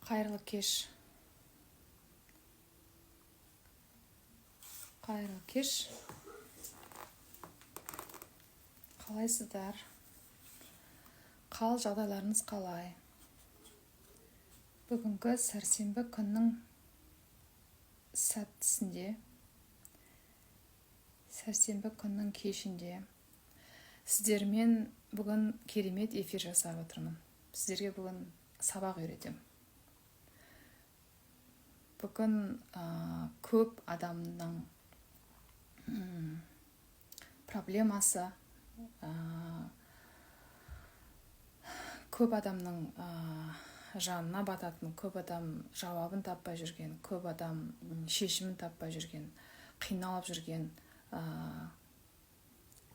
Қайырлы кеш. Қайырлы кеш. Қалайсыздар? Қал жағдайларыңыз қалай? Бүгінгі сәрсенбі күннің сәттісінде, сәрсенбі күннің кешінде сіздермен бүгін керемет эфир жасап отырмын. Сіздерге бүгін сабақ үйретемін. Бүгін көп адамның проблемасы, көп адамның жанына бататын, көп адам жауабын таппай жүрген, көп адам шешімін таппай жүрген, қиналып жүрген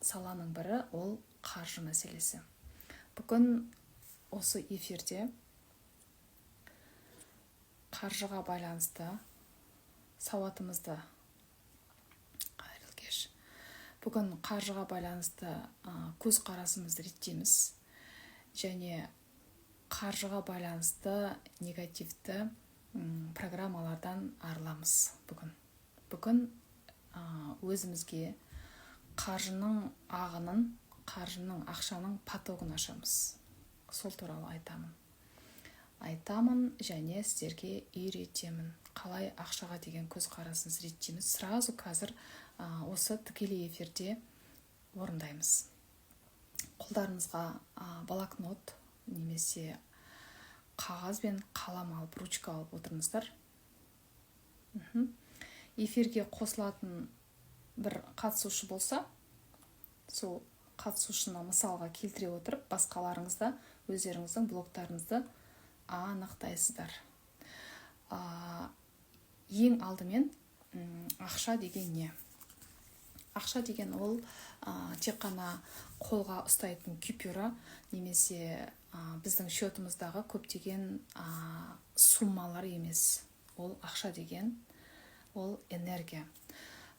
саланың бірі ол қаржы мәселесі. Бүгін осы эфирде қаржыға байланысты сауатымызды, қайырлы кеш. Бүгін қаржыға байланысты көзқарасымызды реттейміз және қаржыға байланысты негативті программалардан арыламыз. Бүгін өзімізге қаржының ағынын, қаржының ақшаның потогын ашамыз. Сол туралы айтамын және сіздерге үйретемін. Қалай ақшаға деген көзқарасыңызды реттейміз. Сразу қазір осы тікелей эфирде орындаймыз. Қолдарыңызға блокнот немесе қағаз бен қалам алып, ручка алып отырыңыздар. Эфирге қосылатын бір қатысушы болса, сол қатысушыны мысалға келтіре отырып, басқаларыңызда өздеріңіздің блоктарыңызды анықтайсыздар. Ең алдымен ақша деген не? Ақша деген ол тек қана қолға ұстайтын купюра немесе біздің счетымыздағы көптеген суммалар емес. Ол ақша деген, ол энергия.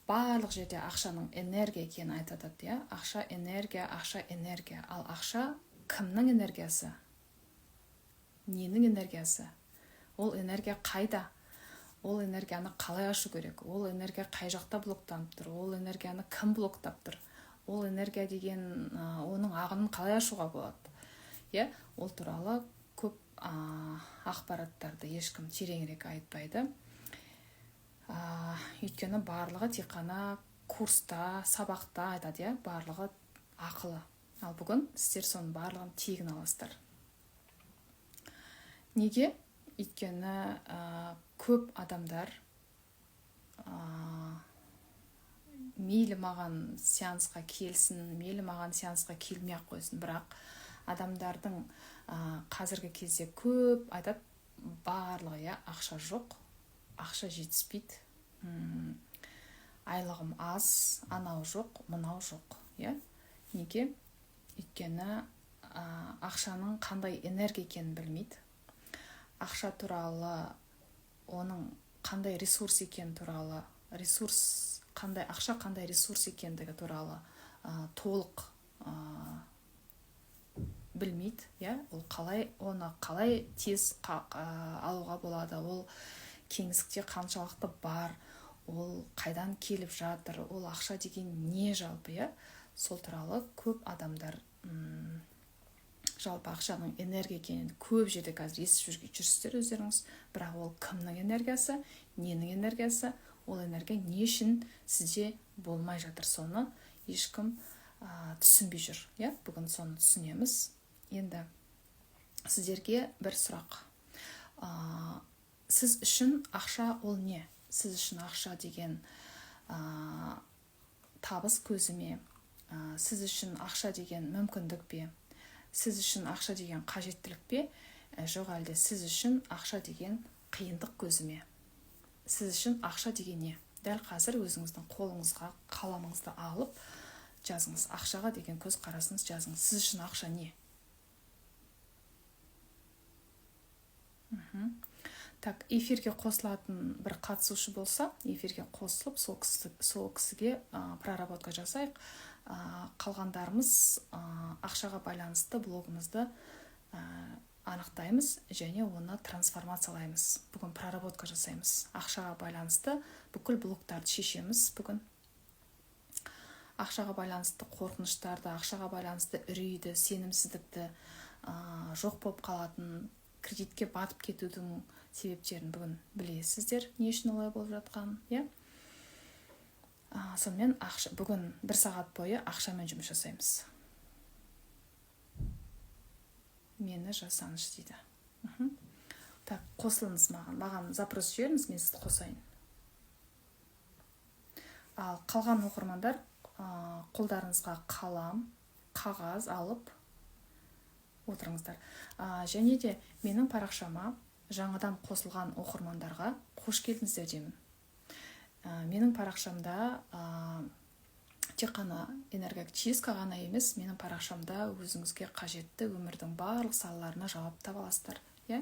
Барлық жерде ақшаның энергия екенін айтады. Ақша энергия, ақша энергия. Ал ақша кімнің энергиясы? Ненің энергиясы? Ол энергия қайда? Ол энергияны қалай ашу керек? Ол энергия қай жақта блоктанып тұр? Ол энергияны кім блоктап тұр? Ол энергия деген оның ағынын қалай ашуға болады? Ол туралы көп ақпараттарды ешкім тереңірек айтпайды. Өйткені барлығы тек қана курста, сабақта айтады, барлығы ақылы. Ал бүгін сіздер соның барлығын тегін аласыздар. Неге? Өйткені көп адамдар мейлі маған сеансқа келсін, мейлі маған сеансқа келмей ақ қойсын, бірақ адамдардың қазіргі кезде көп айтады, барлығы ақша жоқ, ақша жетіспейді, айлығым аз, анау жоқ, мынау жоқ. Неге? Өйткені ақшаның қандай энергия екенін білмейді. Ақша туралы, оның қандай ресурс екені туралы, ақша қандай ресурс екендігі туралы толық білмейді. Оны қалай тез алуға болады, ол кеңістікте қаншалықты бар, ол қайдан келіп жатыр, ол ақша деген не жалпы? Сол туралы көп адамдар жалпы ақшаның энергия екенін көп жерде қазір естіп жүрсіздер өздеріңіз, бірақ ол кімнің энергиясы, ненің энергиясы, ол энергия не үшін сізде болмай жатыр, соны ешкім түсінбей жүр. Бүгін соны түсінеміз. Енді сіздерге бір сұрақ. Сіз үшін ақша ол не? Сіз үшін ақша деген табыс көзі ме? Сіз үшін ақша деген мүмкіндік пе? Сіз үшін ақша деген қажеттілік пе? Жоқ, әлде сіз үшін ақша деген қиындық көзі ме? Сіз үшін ақша деген не? Дәл қазір өзіңіздің қолыңызға қаламыңызды алып жазыңыз. Ақшаға деген көзқарасыңыз жазыңыз. Сіз үшін ақша не? Эфирге қосылатын бір қатысушы болса, эфирге қосылып, сол кісіге проработка жасайық. Қалғандарымыз ақшаға байланысты блогымызды анықтаймыз және оны трансформациялаймыз. Бүгін проработка жасаймыз. Ақшаға байланысты бүкіл блоктарды шешеміз бүгін. Ақшаға байланысты қорқыныштарды, ақшаға байланысты үрейді, сенімсіздікті, жоқ болып қалатын, кредитке батып кетудің себептерін бүгін білесіздер, не үшін олай болып жатқанын, иә? Сонымен бүгін 1 сағат бойы ақшамен жұмыс жасаймыз. Мені жасаңыз дейді. Так, қосылыңыз маған запрос жіберіңіз, мен сізді қосайын. Ал қалған оқырмандар қолдарыңызға қалам, қағаз алып отырыңыздар. Және де менің парақшама жаңадан қосылған оқырмандарға қош келдіңіздер деймін. Менің парақшамда тек қана энергетика ғана емес, менің парақшамда өзіңізге қажетті өмірдің барлық салаларына жауап таба аласыздар, иә?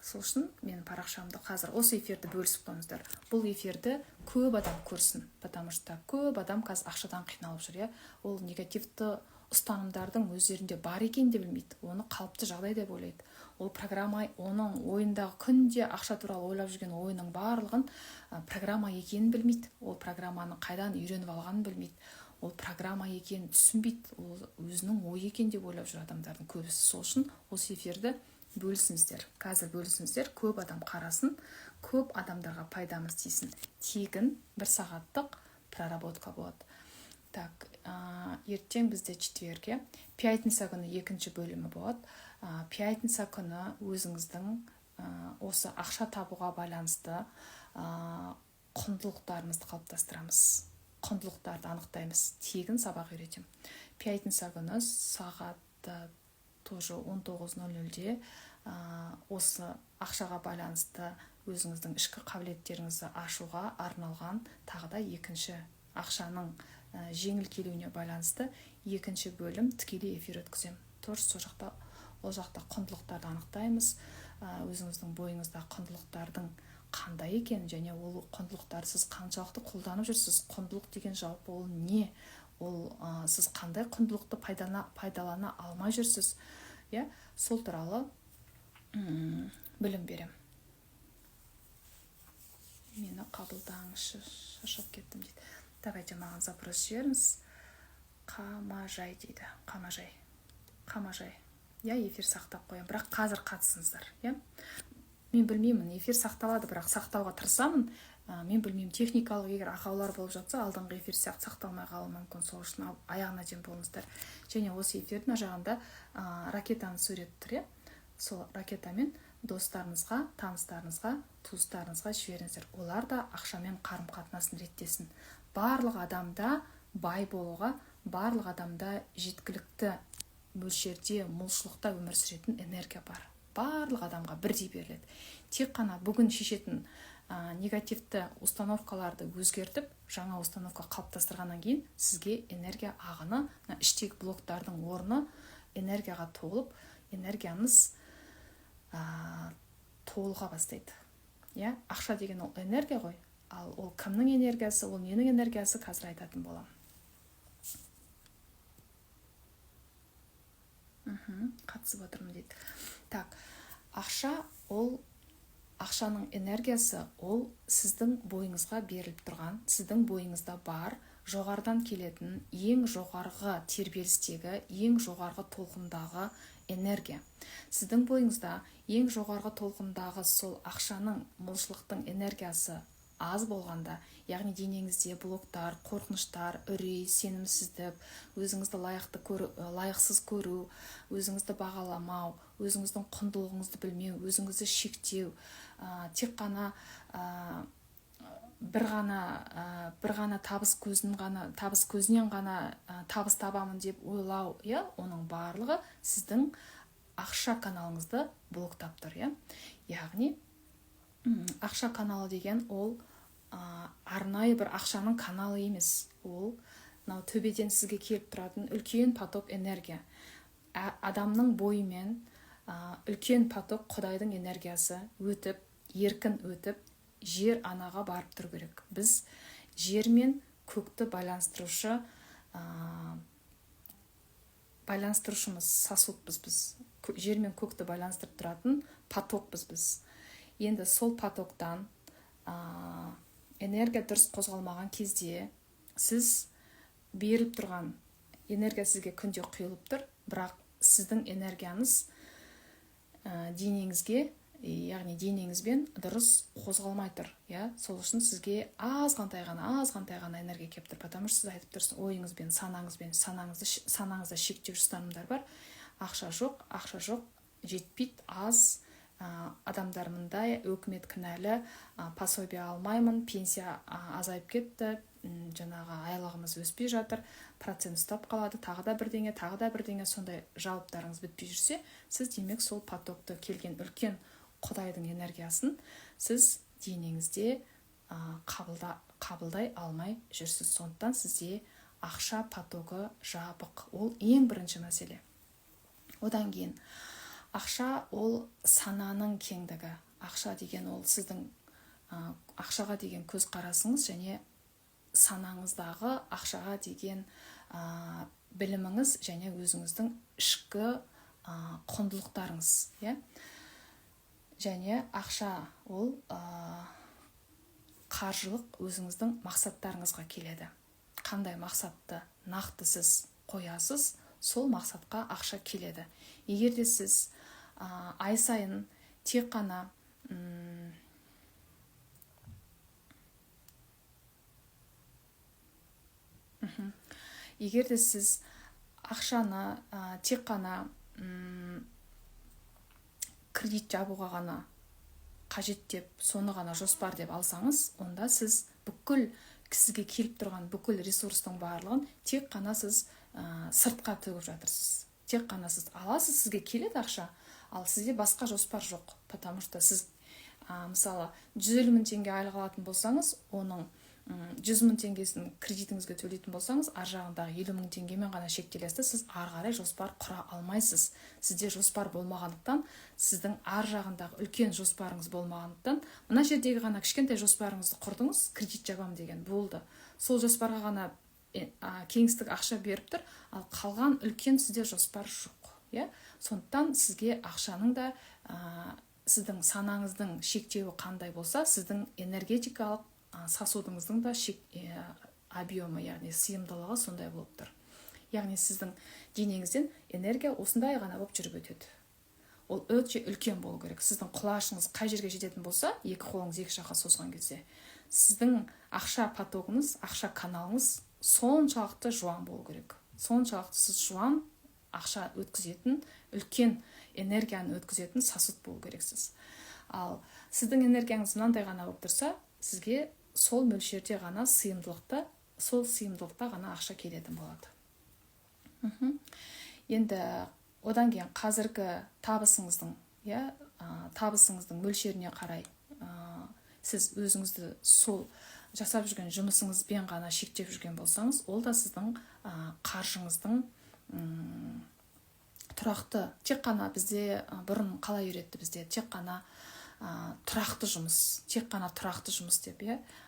Сол үшін менің парақшамды қазір осы эфирді бөлісіп қойыңыздар. Бұл эфирді көп адам көрсін, потому что көп адам қазір ақшадан қиналып жүр, иә? Ол негативті ұстанымдардың өздерінде бар екен де білмейді. Оны қалыпты жағдай деп ойлайды. Ол программа, оның ойындағы күнде ақша туралы ойлап жүрген ойының барлығын программа екенін білмейді. Ол программаны қайдан үйреніп алғанын білмейді. Ол программа екенін түсінбейді. Ол өзінің ой екен деп ойлап жүр адамдардың көбісі. Сол үшін осы эфирді бөлісіңіздер. Қазір бөлісіңіздер, көп адам қарасын, көп адамдарға пайдамыз тисін. Тегін 1 сағаттық проработка болады. Так, ертең бізде четверге, пятница күні 2-ші бөлімі болады. Пятница күні өзіңіздің осы ақша табуға байланысты құндылықтарымызды қалыптастырамыз. Құндылықтарды анықтаймыз. Тегін сабақ үйретем. Пятница күні сағат тоже 19:00-де осы ақшаға байланысты өзіңіздің ішкі қабілеттеріңізді ашуға арналған тағы да 2-ші ақшаның жеңіл келуіне байланысты 2-ші бөлім тікелей эфир өткізем. Тоже ол жақта құндылықтарды анықтаймыз. Өзіңіздің бойыңызда құндылықтардың қандай екен және ол құндылықтарды сіз қаншалықты қолданып жүрсіз? Құндылық деген жалпы ол не? Ол сіз қандай құндылықты пайдалана алмай жүрсіз? Иә, сол туралы білім берем. Мені қабылдаңызшы, шаршап кеттім дейді. Давайте маған запрос жіберіңіз. Қамажай дейді. Қамажай. Я эфир сақтап қоям, бірақ қазір қатысыңыздар, иә? Мен білмеймін, эфир сақталады, бірақ сақтауға тырысамын. Мен білмеймін, техникалық егер ақаулар болып жатса, алдыңғы эфир сақталмай қалуы мүмкін. Сол үшін аяғына дейін болыңыздар. Және осы эфирдің жағында ракетаның суреті тұр, иә? Сол ракетамен достарыңызға, таныстарыңызға, туыстарыңызға жіберіңіздер. Олар да ақшамен қарым-қатынасын реттесін. Барлық адамда бай болуға, барлық адамда жеткілікті мөлшерде, молшылықта өмір сүретін энергия бар. Барлық адамға бірдей беріледі. Тек қана бүгін шешетін негативті установкаларды өзгертіп, жаңа установка қалыптастырғаннан кейін сізге энергия ағыны, іштегі блоктардың орны энергияға толып, энергияңыз толыға бастайды. Я, ақша деген ол энергия ғой, ал ол кімнің энергиясы, ол ненің энергиясы қазір айтатын болам. Қатысып отырмын дейді. Так, ақшаның энергиясы ол сіздің бойыңызға беріліп тұрған, сіздің бойыңызда бар, жоғарыдан келетін, ең жоғарғы тербелістегі, ең жоғарғы толқындағы энергия. Сіздің бойыңызда ең жоғарғы толқындағы сол ақшаның, молшылықтың энергиясы аз болғанда, яғни денеңізде блоктар, қорқыныштар, үрей, сенімсіздік, өзіңізді лайықсыз көру, өзіңізді бағаламау, өзіңіздің құндылығыңызды білмеу, өзіңізді шектеу, тек қана бір ғана табыс көзінен ғана табыс табамын деп ойлау, иә, оның барлығы сіздің ақша каналыңызды блоктап тұр, иә. Яғни ақша каналы деген ол арнайы бір ақшаның каналы емес. Ол төбеден сізге келіп тұратын үлкен поток энергия. Адамның бойымен үлкен поток Құдайдың энергиясы өтіп, еркін өтіп, жер анаға барып тұру керек. Біз жер мен көкті байланыстырушы байланыстырушымыз, сосудпыз біз. Жер мен көкті байланыстырып тұратын потокпыз біз. Енді сол потоктан энергия дұрыс қозғалмаған кезде сіз беріліп тұрған энергия сізге күнде құйылып тұр, бірақ сіздің энергияңыз денеңізге, яғни денеңізбен дұрыс қозғалмай тұр. Сол үшін сізге азғантай ғана энергия келіп тұр, потому что сіз айтып тұрсыз, ойыңызбен, санаңызда шектеуші ұстанымдар бар. Ақша жоқ, жетпейді, аз, адамдар мындай, өкімет кінәлі, пособие алмаймын, пенсия азайып кетті, жаңағы айлығымыз өспей жатыр, процент ұстап қалады, тағы да бірдеңе, сондай жауаптарыңыз бітпей жүрсе, сіз демек сол потокты келген үлкен Құдайдың энергиясын сіз денеңізде қабылдай алмай жүрсіз. Сондықтан сізде ақша потогы жабық. Ол ең бірінші мәселе. Одан кейін ақша ол сананың кеңдігі. Ақша деген ол сіздің ақшаға деген көзқарасыңыз және санаңыздағы ақшаға деген біліміңіз және өзіңіздің ішкі құндылықтарыңыз. Және ақша ол қаржылық өзіңіздің мақсаттарыңызға келеді. Қандай мақсатты нақты сіз қоясыз, сол мақсатқа ақша келеді. Егер де сіз ай сайын тек қана егер де сіз ақшаны тек қана кредит жабуға ғана қажет деп, соны ғана жоспар деп алсаңыз, онда сіз бүкіл сізге келіп тұрған бүкіл ресурстың барлығын тек қана сіз сыртқа төгіп жатырсыз. Тек қана сіз аласыз, сізге келеді ақша, ал сізде басқа жоспар жоқ. Потому что сіз мысалы 150 000 теңге айлық алатын болсаңыз, оның 100 000 теңгесін кредитіңізге төлейтін болсаңыз, ар жағындағы 50 000 теңгемен ғана шектелесіз, сіз ары қарай жоспар құра алмайсыз. Сізде жоспар болмағандықтан, сіздің ар жағындағы үлкен жоспарыңыз болмағандықтан, мына жердегі ғана кішкентай жоспарыңызды құрдыңыз, кредит жабам деген болды. Сол жоспарға ғана кеңістік ақша беріп тұр, ал қалған үлкен сізде жоспар жоқ. Сондықтан сізге ақшаның да сіздің санаңыздың шектеуі қандай болса, сіздің энергетикалық сосудыңыздың да объемы, яғни сыйымдылығы сондай болып тұр. Яғни сіздің денеңізден энергия осындай ғана болып жүріп өтеді. Ол өте үлкен болу керек. Сіздің құлашыңыз қай жерге жететін болса, екі қолыңыз екі жаққа созған кезде, сіздің ақша потогыңыз, ақша каналыңыз соншалықты жуан болу керек. Соншалықты сіз жуан, ақша өткізетін, үлкен энергияны өткізетін сосуд болу керексіз. Ал сіздің энергияңыз мынандай ғана болып тұрса, сізге сол мөлшерде ғана сол сыйымдылықта ғана ақша келетін болады. Енді одан кейін қазіргі табысыңыздың мөлшеріне қарай сіз өзіңізді сол жасап жүрген жұмысыңызбен ғана шектеп жүрген болсаңыз, ол да сіздің қаржыңыздың тұрақты, тек қана бізде бұрын қалай үйретті бізде, тек қана тұрақты жұмыс деп,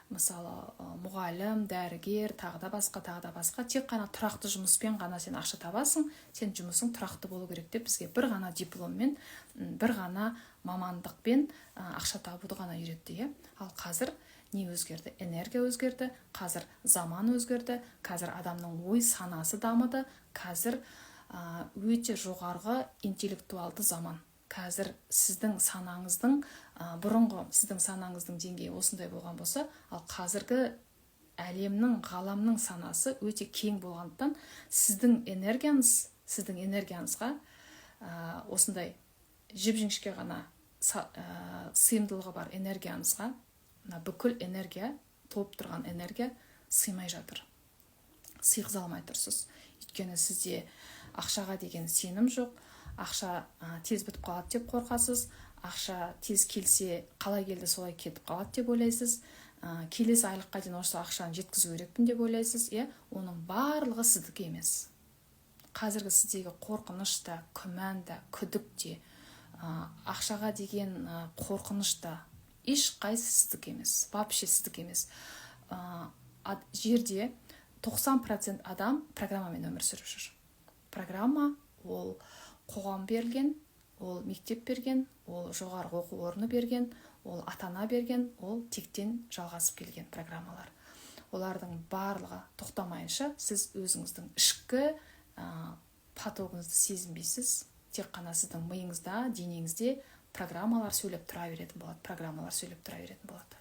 мысалы мұғалім, дәрігер, тағы да басқа, тек қана тұрақты жұмыспен ғана сен ақша табасың, сен жұмысың тұрақты болу керек деп бізге бір ғана дипломмен, бір ғана мамандықпен ақша табуды ғана үйретті. Ал қазір не өзгерді? Энергия өзгерді, қазір заман өзгерді, қазір адамның ой санасы дамыды, қазір өте жоғарғы интеллектуалды заман. Қазір сіздің санаңыздың, бұрынғы сіздің санаңыздың деңгейі осындай болған болса, ал қазіргі әлемнің, ғаламның санасы өте кең болғандықтан, сіздің энергияңызға осындай жіп-жіңішке ғана сыйымдылығы бар энергияңызға, бүкіл энергия, толып тұрған энергия сыймай жатыр. Сыйғыза алмай тұрсыз. Өйткені сізде ақшаға деген сенім жоқ, ақша тез бітіп қалады деп қорқасыз, ақша тез келсе, қалай келді солай кетіп қалады деп ойлайсыз, келесі айлыққа дейін осы ақшаны жеткізу керекпін деп ойлайсыз. Оның барлығы сіздікі емес. Қазіргі сіздегі қорқыныш та, күмән да, күдік те, ақшаға деген қорқыныш та ешқайсысы сіздікі емес, вообще сіздікі емес. Жерде 90% адам программамен өмір сүріп жүр. программа ол қоғам берілген, ол мектеп берген, ол жоғарғы оқу орны берген, ол ата-ана берген, ол тектен жалғасып келген программалар. Олардың барлығы тоқтамайынша сіз өзіңіздің ішкі потогыңызды сезінбейсіз. Тек қана сіздің миыңызда, денеңізде программалар сөйлеп тұра беретін болады.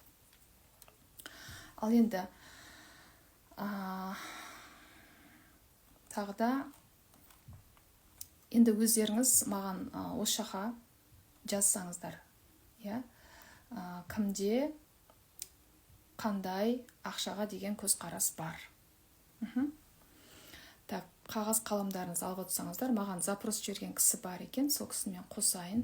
Ал енді тағы да енді өздеріңіз маған осы жаққа жазсаңыздар, кімде қандай ақшаға деген көзқарас бар. Так, қағаз қаламдарыңызды алып отырсаңыздар, маған запрос жіберген кісі бар екен, сол кісімен қосайын.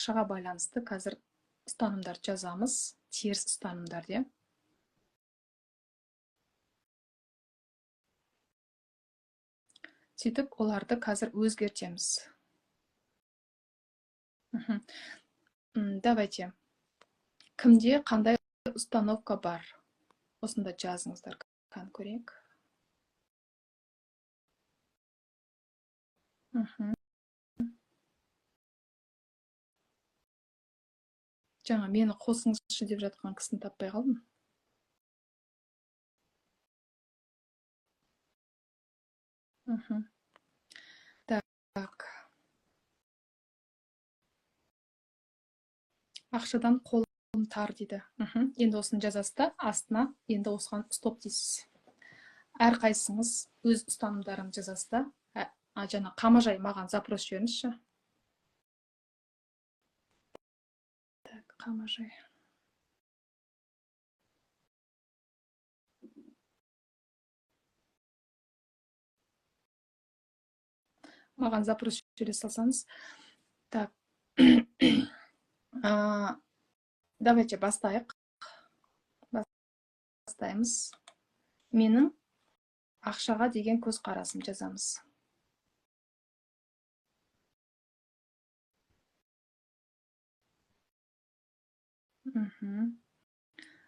Ақшаға байланысты қазір ұстанымдар жазамыз, теріс ұстанымдар де. Сөйтіп, оларды қазір өзгертеміз. Давайте. Кімде қандай установка бар? Осында жазыңыздар, қан көрейік. Жаңа мені қосыңызшы деп жатқан кісіні таппай қалдым. Так. Ақшадан қолым тар дейді. Енді осыны жазасыз да, астына енді осыған стоп дейсіз. Әрқайсыңыз өз ұстанымдарын жазасыз да. Жаңа Қамажай маған запрос жіберіңізші. Так, Қамажай. Маған запрос жібере салсаңыз. Так. Давайте бастайық. Бастаймыз. Менің ақшаға деген көзқарасым жазамыз.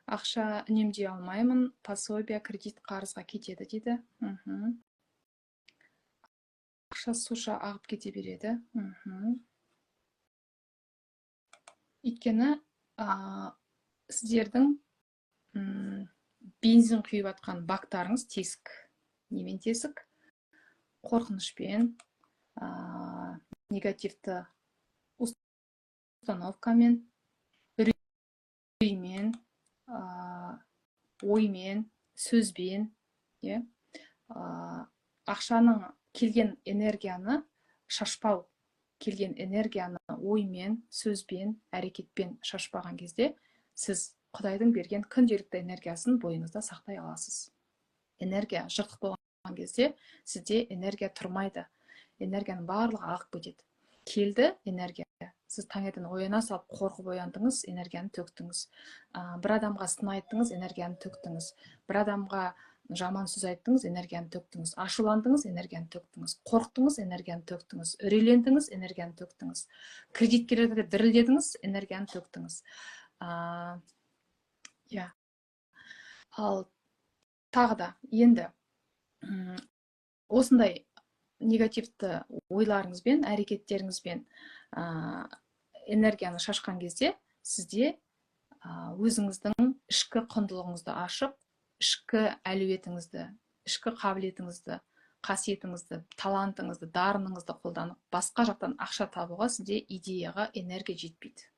Ақша үнемдей алмаймын, пособие, кредит, қарызға кетеді дейді. Ақша суша ағып кете береді. Өйткені сіздердің бензин құйып атқан бактарыңыз тесік. Немен тесік? Қорқынышпен, негативті установкамен, үреймен, оймен, сөзбен, ақшаның келген энергияны шашпау, келген энергияны оймен, сөзбен, әрекетпен шашпаған кезде, сіз Құдайдың берген күнделікті энергиясын бойыңызда сақтай аласыз. Энергия жыртық болған кезде сізде энергия тұрмайды. Энергияның барлығы ағып кетеді. Келді энергия. Сіз таңертең ояна салып қорқып ояндыңыз, энергияны төктіңіз. Бір адамға сын айттыңыз, энергияны төктіңіз. Бір адамға жаман сөз айттыңыз, энергияны төктіңіз. Ашуландыңыз, энергияны төктіңіз. Қорқтыңыз, энергияны төктіңіз. Үрейлендіңіз, энергияны төктіңіз. Кредиткерлерге дірілдедіңіз, энергияны төктіңіз. Ал тағы да енді осындай негативті ойларыңызбен, әрекеттеріңізбен энергияны шашқан кезде сізде өзіңіздің ішкі құндылығыңызды ашып, ішкі әлеуетіңізді, ішкі қабілетіңізді, қасиетіңізді, талантыңызды, дарыныңызды қолданып, басқа жақтан ақша табуға сізде идеяға энергия жетпейді.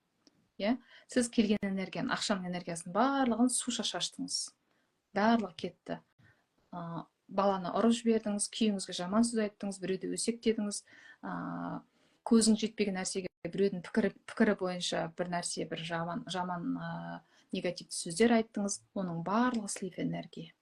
Сіз келген энергияны, ақшаның энергиясын барлығын суша шаштыңыз. Барлығы кетті. Баланы ұрып жібердіңіз, күйеуіңізге жаман сөз айттыңыз, біреуді өсектедіңіз, көзің жетпеген нәрсеге біреудің пікірі бойынша бір нәрсе, бір жаман негативті сөздер айттыңыз, оның барлығы слив энергия.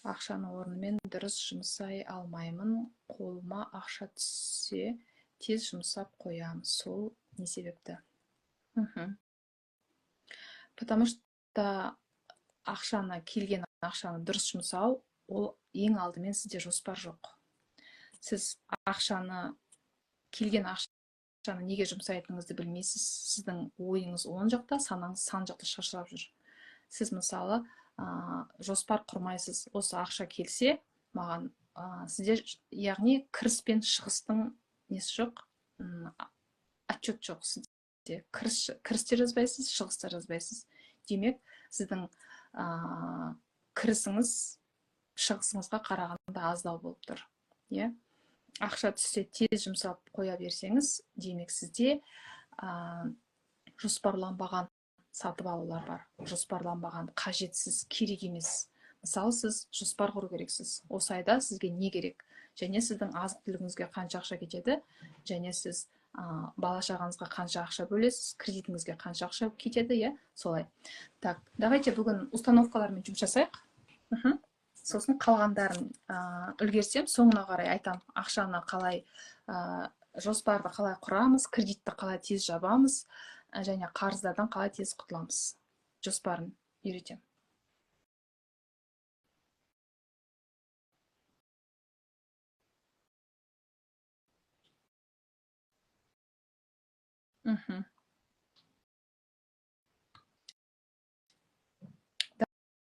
Ақшаны орнымен дұрыс жұмсай алмаймын, қолыма ақша түссе, тез жұмсап қоямын. Сол не себепті? Потому что келген ақшаны дұрыс жұмсау, ол ең алдымен сізде жоспар жоқ. Сіз келген ақшаны неге жұмсайтыныңызды білмейсіз. Сіздің ойыңыз оң жақта, санаңыз сан жақта шашырап жүр. Сіз мысалы жоспар құрмайсыз. Осы ақша келсе маған, сізде яғни кіріс пен шығыстың несі жоқ, отчет жоқ сізде. Кіріс те жазбайсыз, шығыс та жазбайсыз. Демек сіздің кірісіңіз шығысыңызға қарағанда аздау болып тұр. Иә, ақша түссе тез жұмсап қоя берсеңіз, демек сізде жоспарланбаған сатып алулар бар. Жоспарланбаған, қажетсіз, керек емес. Мысалы, сіз жоспар құру керексіз. Осы айда сізге не керек? Және сіздің азық түлігіңізге қанша ақша кетеді? Және сіз бала шағаңызға қанша ақша бөлесіз? Кредитіңізге қанша ақша кетеді? Иә, солай. Так, давайте бүгін установкалармен жұмыс жасайық. Сосын қалғандарын үлгерсем, соңына қарай айтам, ақшаны қалай, жоспарды қалай құрамыз, кредитті қалай тез жабамыз, және қарыздардан қалай тез құтыламыз. Жоспарын үйретем.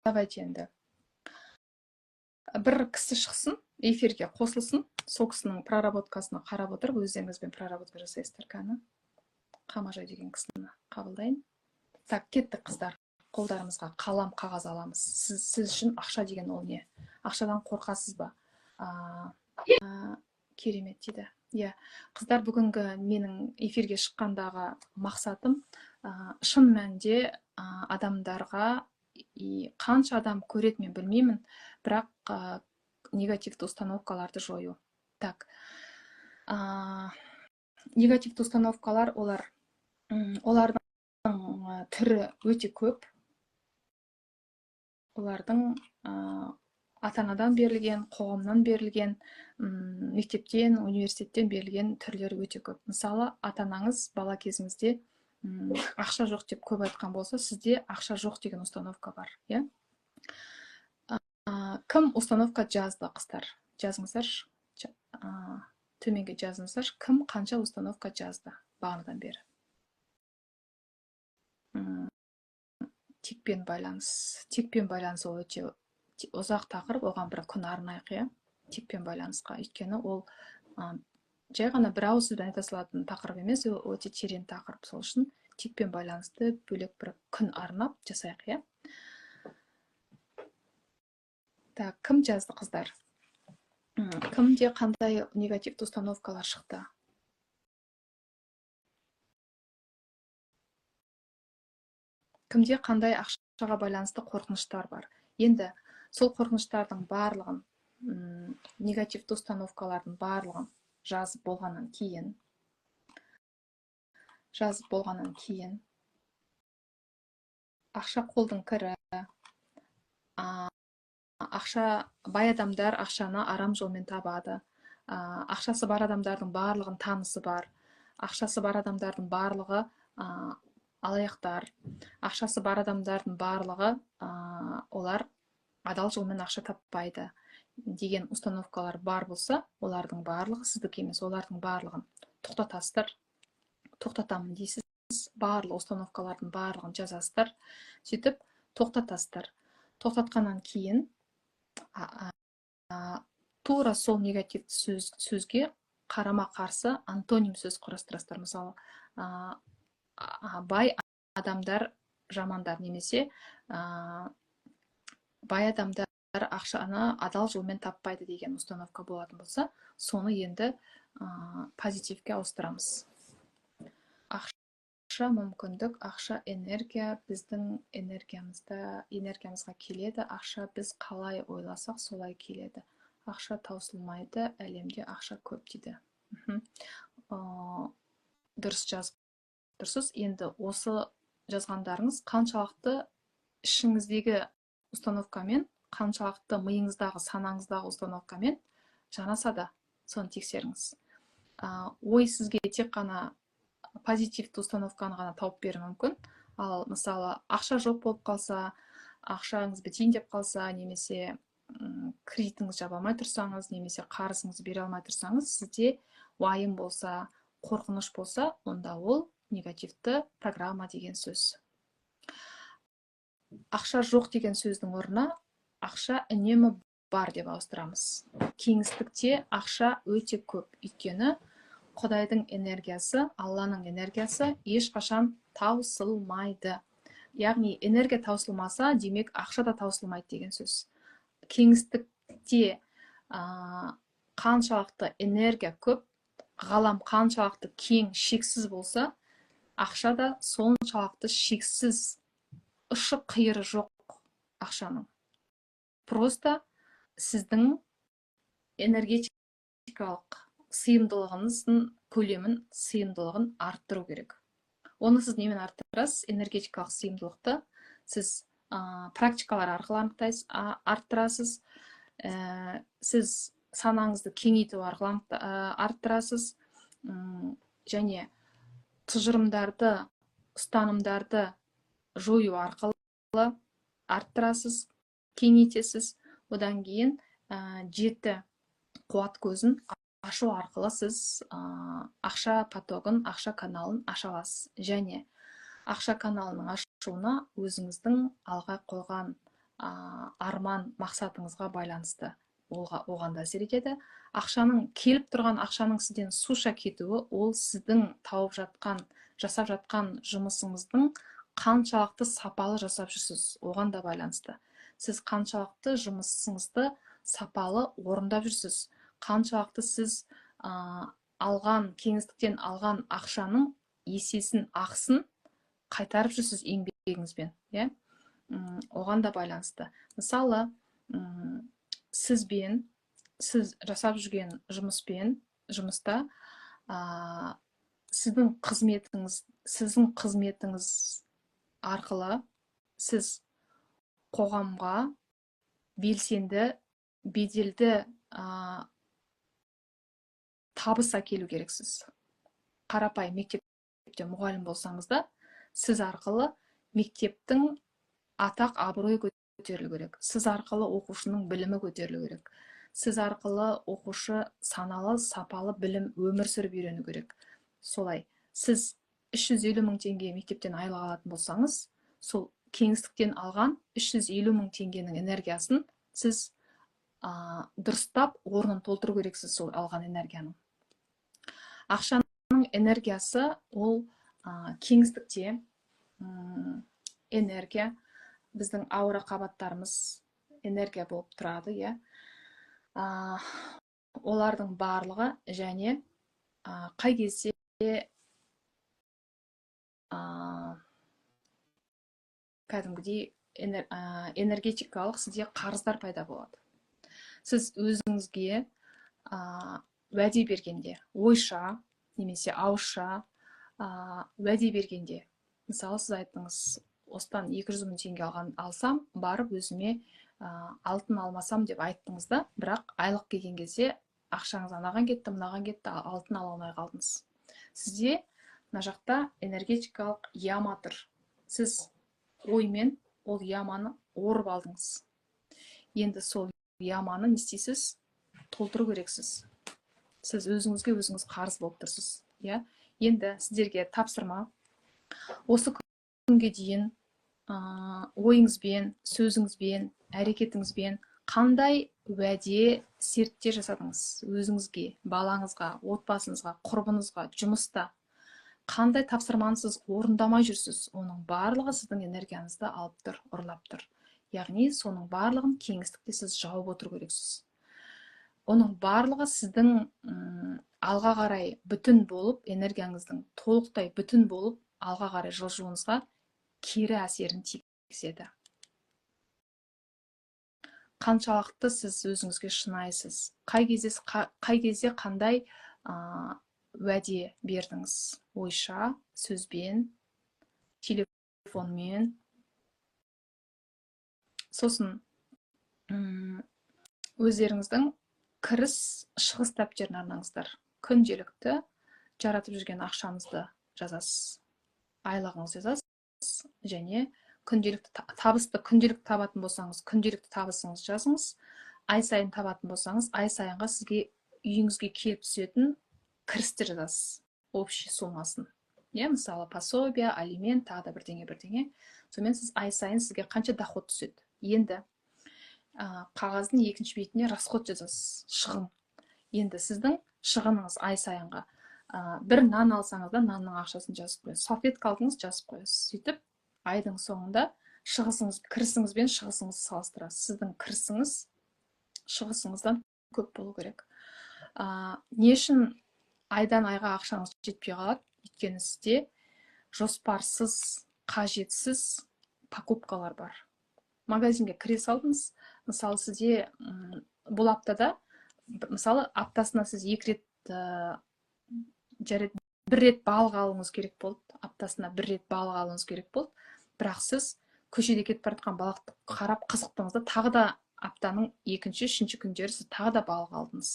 Давайте енді. Бір кісі шықсын, эфирге қосылсын, сол кісінің проработкасына қарап отырып, өздеріңізбен проработка жасайсыздар. Кәні Қамажай деген кісіні қабылдайын. Так, кеттік қыздар. Қолдарымызға қалам, қағаз аламыз. Сіз үшін ақша деген ол не? Ақшадан қорқасыз ба? Керемет дейді. Иә, қыздар, бүгінгі менің эфирге шыққандағы мақсатым шын мәнінде адамдарға, қанша адам көреді мен білмеймін, бірақ негативті установкаларды жою. Так, негативті установкалар, олардың түрі өте көп. Олардың ата-анадан берілген, қоғамнан берілген, мектептен, университеттен берілген түрлері өте көп. Мысалы, ата-анаңыз бала кезіңізде ақша жоқ деп көп айтқан болса, сізде ақша жоқ деген установка бар. Кім установка жазды, қыздар? Жазыңыздар. Төменге жазыңыздар. Кім қанша установка жазды бағанадан бері? Текпен байланыс. Текпен байланыс ол өте ұзақ тақырып, оған бір күн арнайық, текпен байланысқа. Өйткені ол жай ғана бір ауыз сөзбен айта салатын тақырып емес, өте терең тақырып. Сол үшін текпен байланысты бөлек бір күн арнап жасайық. Так, кім жазды, қыздар? Кімде қандай негативті установкалар шықты? Кімде қандай ақшаға байланысты қорқыныштар бар? Енді сол қорқыныштардың барлығын, негативті установкалардың барлығын жазып болғаннан кейін, ақша қолдың кірі, бай адамдар ақшаны арам жолмен табады. Ақшасы бар адамдардың барлығын танысы бар. Ақшасы бар адамдардың барлығы алаяқтар. Ақшасы бар адамдардың барлығы олар адал жолмен ақша таппайды деген установкалар бар болса, олардың барлығы сіздікі емес, олардың барлығын тоқтатасыздар. Тоқтатамын дейсіз, барлық установкалардың барлығын жазасыздар. Сөйтіп тоқтатасыздар. Тоқтатқаннан кейін тура сол негативті сөзге қарама қарсы антоним сөз құрастырасыздар. Мысалы, бай адамдар жамандар, немесе бай адамдар ақшаны адал жолмен таппайды деген установка болатын болса, соны енді позитивке ауыстырамыз. Ақша мүмкіндік, ақша энергия, біздің энергиямызға келеді. Ақша біз қалай ойласақ, солай келеді. Ақша таусылмайды, әлемде ақша көп дейді. Дұрыс жаздырсыз. Енді осы жазғандарыңыз қаншалықты ішіңіздегі установкамен, қаншалықты миыңыздағы, санаңыздағы установкамен жанасады, соны тексеріңіз. Ой сізге тек қана позитивті установканы ғана тауып беруі мүмкін. Ал мысалы, ақша жоқ болып қалса, ақшаңыз бітейін деп қалса, немесе кредитіңіз жаба алмай тұрсаңыз, немесе қарызыңызды бере алмай тұрсаңыз, сізде уайым болса, қорқыныш болса, онда ол негативті программа деген сөз. ақша жоқ деген сөздің орнына ақша үнемі бар деп ауыстырамыз. Кеңістікте ақша өте көп, өйткені Құдайдың энергиясы, Алланың энергиясы ешқашан таусылмайды. Яғни энергия таусылмаса, демек ақша да таусылмайды деген сөз. Кеңістікте қаншалықты энергия көп, ғалам қаншалықты кең, шексіз болса, ақша да соншалықты шексіз, ұшы қиыры жоқ ақшаның. Просто сіздің энергетикалық сыйымдылығыңыздың көлемін, сыйымдылығын арттыру керек. Оны сіз немен арттырасыз? Энергетикалық сыйымдылықты сіз практикалар арқылы арттырасыз. Сіз санаңызды кеңейту арқылы арттырасыз. Және тұжырымдарды, ұстанымдарды жою арқылы арттырасыз, кеңейтесіз. Одан кейін 7 қуат көзін ашу арқылы сіз ақша потогын, ақша каналын аша аласыз. Және ақша каналының ашуына өзіңіздің алға қойған арман мақсатыңызға байланысты оған да әсер етеді. Ақшаның, келіп тұрған ақшаның сізден суша кетуі, ол сіздің тауып жатқан, жасап жатқан жұмысыңыздың қаншалықты сапалы жасап жүрсіз, оған да байланысты. Сіз қаншалықты жұмысыңызды сапалы орындап жүрсіз, қаншалықты сіз алған, кеңістіктен алған ақшаның есесін, ақысын қайтарып жүрсіз еңбегіңізбен, оған да байланысты. Мысалы, сіз жасап жүрген жұмыста сіздің қызметіңіз арқылы сіз қоғамға белсенді, беделді табыс әкелу керексіз. Қарапайым мектепте мұғалім болсаңыз да, сіз арқылы мектептің атақ абыройы көтерілу керек. Сіз арқылы оқушының білімі көтерілу керек. Сіз арқылы оқушы саналы, сапалы білім, өмір сүріп үйрену керек. Солай, сіз 350 мың теңге мектептен айлық алатын болсаңыз, сол кеңістіктен алған 350 мың теңгенің энергиясын сіз дұрыстап орнын толтыру керексіз, сол алған энергияның. Ақшаның энергиясы ол кеңістікте энергия, біздің аура қабаттарымыз энергия болып тұрады, олардың барлығы және қай кезде кәдімгідей энергетикалық сізде қарыздар пайда болады. Сіз өзіңізге уәде бергенде, ойша немесе ауызша уәде бергенде, мысалы сіз айттыңыз, осыдан 200 мың теңге алсам, барып өзіме алтын алмасам деп айттыңыз да, бірақ айлық келген кезде ақшаңыз анаған кетті, мынаған кетті, алтын ала алмай қалдыңыз. Сізде мына жақта энергетикалық яма тұр. Сіз оймен ол яманы орып алдыңыз. Енді сол яманы не істейсіз? Толтыру керексіз. Сіз өзіңізге өзіңіз қарыз болып тұрсыз. Енді сіздерге тапсырма. Осы күнге дейін ойыңызбен, сөзіңізбен, әрекетіңізбен қандай уәде, серттер жасадыңыз? Өзіңізге, балаңызға, отбасыңызға, құрбыңызға, жұмыста қандай тапсырманы сіз орындамай жүрсіз? Оның барлығы сіздің энергияңызды алып тұр, ұрлап тұр. Яғни соның барлығын кеңістікте сіз жауып отыру керексіз. Оның барлығы сіздің алға қарай бүтін болып, энергияңыздың толықтай бүтін болып, алға қарай жылжуыңызға кері әсерін тигізеді. Қаншалықты сіз өзіңізге шынайсыз? Қай кезде қандай уәде бердіңіз? Ойша, сөзбен, телефонмен. Сосын өздеріңіздің кіріс, шығыс дәптерін арнаңыздар. Күнделікті жаратып жүрген ақшаңызды жазасыз, айлығыңызды жазасыз, және табысты күнделікті табатын болсаңыз, күнделікті табысыңызды жазыңыз. Ай сайын табатын болсаңыз, ай сайынға сізге үйіңізге келіп түсетін кірістер жазасыз, общий суммасын. иә, мысалы пособие, алимент, тағы да бірдеңе. Сонымен сіз ай сайын сізге қанша доход түседі. Енді қағаздың екінші бетіне расход жазасыз, шығын. Енді сіздің шығыныңыз ай сайынға бір нан алсаңыз да нанның ақшасын жазып қоясыз, салфетка алдыңыз жазып қоясыз. Сөйтіп айдың соңында кірісіңіз бен шығысыңызды салыстырасыз. Сіздің кірісіңіз шығысыңыздан көп болу керек. Не үшін айдан айға ақшаңыз жетпей қалады? Өйткені сізде жоспарсыз, қажетсіз покупкалар бар. Магазинге кіре салдыңыз, мысалы сізде бұл аптада, мысалы аптасына сіз 2 рет, жарайды, 1 рет балық алуыңыз керек болды, аптасына 1 рет балық алуыңыз керек болды, бірақ сіз көшеде кетіп бара жатқан балықты қарап қызықтыңыз да, тағы да аптаның 2-3 күндері сіз тағы да балық алдыңыз.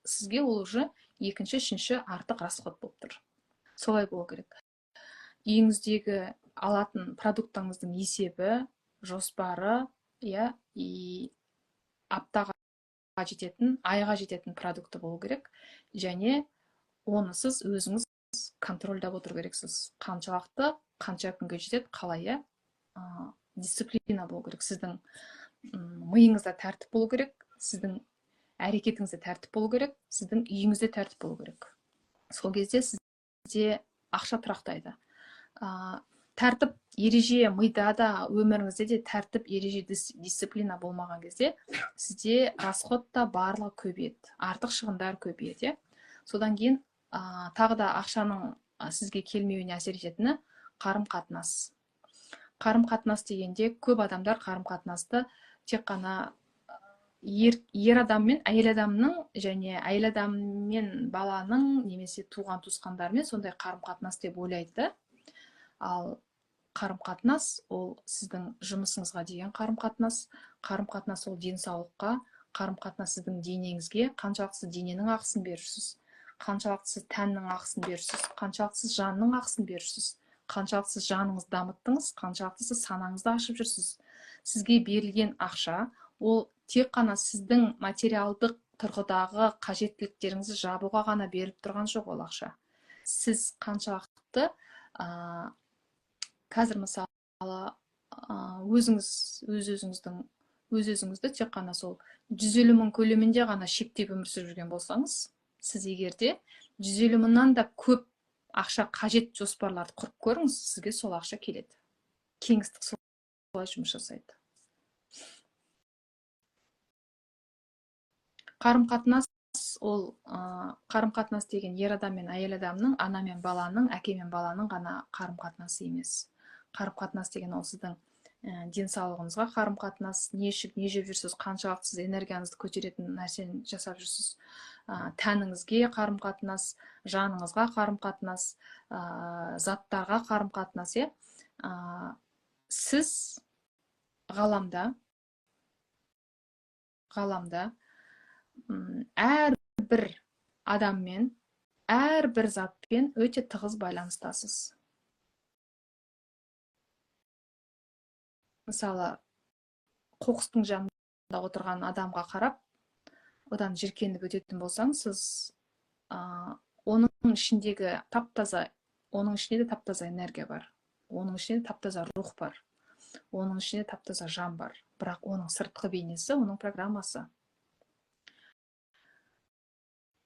Сізге ол уже 2-3 артық расход болып тұр. Солай болу керек. Үйіңіздегі алатын продуктыңыздың есебі, жоспары, иә, аптаға жететін, айға жететін продукты болу керек, және оны сіз өзіңіз контрольдап отыру керексіз. Қаншалықты, қанша күнге жетеді, қалай, иә, дисциплина болу керек. Сіздің миыңызда тәртіп болу керек, сіздің әрекетіңізде тәртіп болу керек, сіздің үйіңізде тәртіп болу керек. Сол кезде сізде ақша тұрақтайды. Тәртіп, ереже мида да, өміріңізде де тәртіп, ереже, дисциплина болмаған кезде сізде расход та барлығы көбейеді, артық шығындар көбейеді. Содан кейін тағы да ақшаның сізге келмеуіне әсер ететіні қарым-қатынас. Қарым-қатынас дегенде көп адамдар қарым-қатынасты тек қана ер адам мен әйел адамның, және әйел адам мен баланың, немесе туған туысқандармен сондай қарым-қатынас деп ойлайды. Ал қарым-қатынас ол сіздің жұмысыңызға деген қарым-қатынас, қарым-қатынас ол денсаулыққа, қарым-қатынас сіздің денеңізге, қаншалықты сіз дененің ақысын берушісіз, қаншалықты сіз тәннің ақысын берушісіз, қаншалықты сіз жанның ақысын берушісіз, қаншалықты сіз жаныңызды дамыттыңыз, қаншалықты сіз санаңызды ашып жүрсіз. Сізге берілген ақша ол тек қана сіздің материалдық тұрғыдағы қажеттіліктеріңізді жабуға ғана беріліп тұрған жоқ ол ақша. Сіз қаншалықты қазір мысалы өз-өзіңізді тек қана сол 150 мың көлемінде ғана шектеп өмір сүріп жүрген болсаңыз, сіз егерде 150 мыңнан да көп ақша қажет жоспарларды құрып көріңіз, сізге сол ақша келеді. Кеңістік солай жұмыс жасайды. Қарым-қатынас ол қарым-қатынас деген ер адам мен әйел адамның, ана мен баланың, әке мен баланың ғана қарым-қатынасы емес. Қарым-қатынас деген ол сіздің денсаулығыңызға қарым-қатынас, не ішіп, не жеп жүрсіз, қаншалықты сіз энергияңызды көтеретін нәрсені жасап жүрсіз, тәніңізге қарым-қатынас, жаныңызға қарым-қатынас, заттарға қарым-қатынас, иә. Сіз ғаламда әрбір адаммен, әрбір затпен өте тығыз байланыстасыз. Мысалы, қоқыстың жанында отырған адамға қарап, одан жиіркеніп өтетін болсаң, сіз оның ішіндегі таптаза, оның ішінде де таптаза энергия бар, оның ішінде таптаза рух бар, оның ішінде таптаза жан бар, бірақ оның сыртқы бейнесі, оның программасы.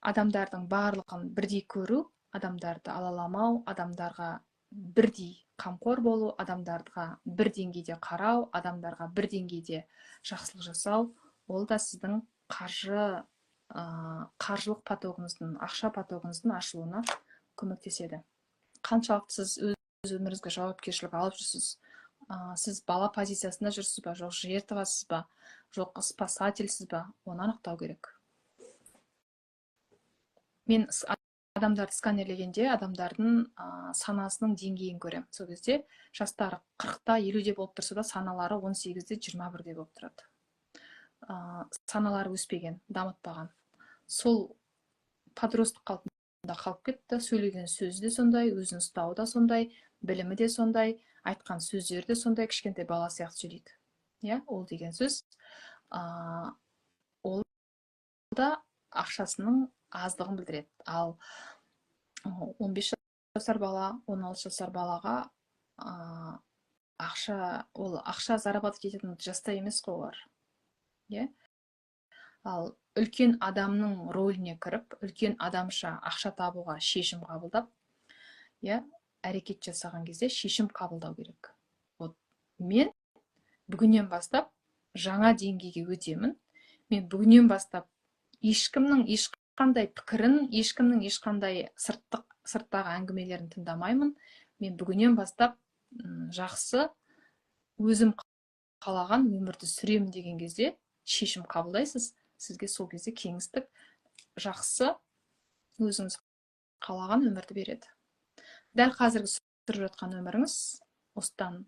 Адамдардың барлығын бірдей көру, адамдарды алаламау, адамдарға бірдей қамқор болу, адамдарға бір деңгейде қарау, адамдарға бір деңгейде жақсылық жасау, ол да сіздің қаржылық потогыңыздың, ақша потогыңыздың ашылуына көмектеседі. Қаншалықты сіз өз өміріңізге жауапкершілік алып жүрсіз, сіз бала позициясында жүрсіз ба, жоқ жертвасыз ба, жоқ спасательсіз ба, оны анықтау керек. Мен адамдарды сканерлегенде адамдардың санасының деңгейін көрем. Сол кезде жастары 40-та, 50-де болып тұрса да, саналары 18-де, 21-де болып тұрады. Саналары өспеген, дамытпаған. Сол подростық қалпында қалып кетті. Сөйлеген сөзі де сондай, өзін ұстауы да сондай, білімі де сондай, айтқан сөздері де сондай, кішкентай бала сияқты сөйлейді. Иә, ол деген сөз ол да ақшасының аздығын білдіреді. Ал 15 жасар бала, 16 жасар балаға ақша зарабатывать ететін жаста емес қой олар. Иә? Ал үлкен адамның рөліне кіріп, үлкен адамша ақша табуға шешім қабылдап, иә, әрекет жасаған кезде шешім қабылдау керек. Вот мен бүгіннен бастап жаңа деңгейге өтемін. Мен бүгіннен бастап ешкімнің ешқандай пікірін, ешкімнің ешқандай сырттағы әңгімелерін тыңдамаймын. Мен бүгіннен бастап жақсы өзім қалаған өмірді сүремін деген кезде шешім қабылдайсыз. Сізге сол кезде кеңістік жақсы өзіңіз қалаған өмірді береді. Дәл қазіргі сүріп жатқан өміріңіз осыдан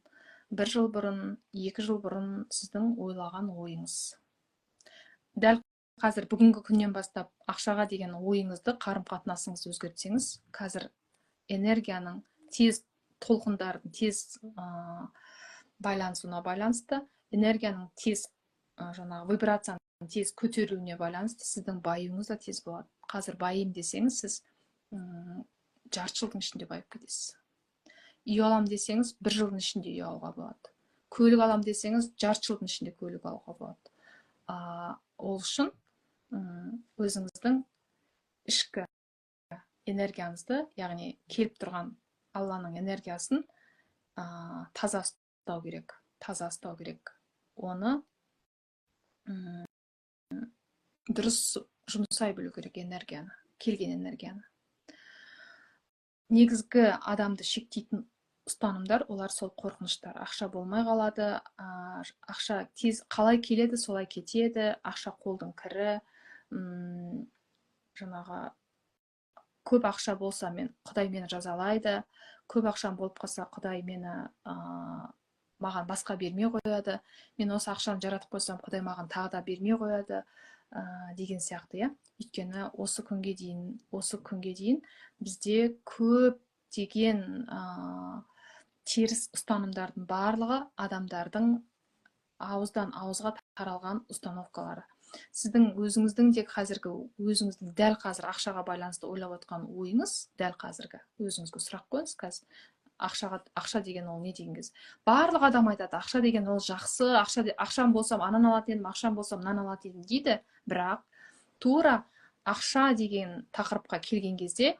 1 жыл бұрын, 2 жыл бұрын сіздің ойлаған ойыңыз. Дәл қазір бүгінгі күннен бастап ақшаға деген ойыңызды, қарым-қатынасыңызды өзгертсеңіз, қазір энергияның тез толқындардың тез байланысуына байланысты, энергияның тез жаңағы вибрацияның тез көтерілуіне байланысты сіздің баюыңыз да тез болады. Қазір байым десеңіз, сіз жарты жылдың ішінде байып кетесіз. Үй алам десеңіз, 1 жылдың ішінде үй алуға болады. Көлік алам десеңіз, жарты жылдың ішінде көлік алуға болады. Ол үшін өзіңіздің ішкі энергияңызды, яғни келіп тұрған Алланың энергиясын таза ұстау керек. Таза ұстау керек. Оны дұрыс жұмсай білу керек энергияны, келген энергияны. Негізгі адамды шектейтін ұстанымдар, олар сол қорқыныштар. Ақша болмай қалады, ақша тез қалай келеді, солай кетеді, ақша қолдың кірі, жаңағы көп ақша болса, Құдай мені жазалайды, көп ақшам болып қалса, Құдай маған басқа бермей қояды, мен осы ақшаны жаратып қойсам, Құдай маған тағы да бермей қояды, деген сияқты, иә. Өйткені осы күнге дейін бізде көптеген теріс ұстанымдардың барлығы адамдардың ауыздан ауызға таралған установкалары. Сіздің өзіңіздің де қазіргі өзіңіздің дәл қазір ақшаға байланысты ойлап отқан ойыңыз, дәл қазіргі өзіңізге сұрақ қойыңыз қазір. Ақша деген ол не деген кез? Барлық адам айтады, ақша деген ол жақсы, ақшам болсам ананы алатын едім, ақшам болсам мынаны алатын едім дейді. Бірақ тура ақша деген тақырыпқа келген кезде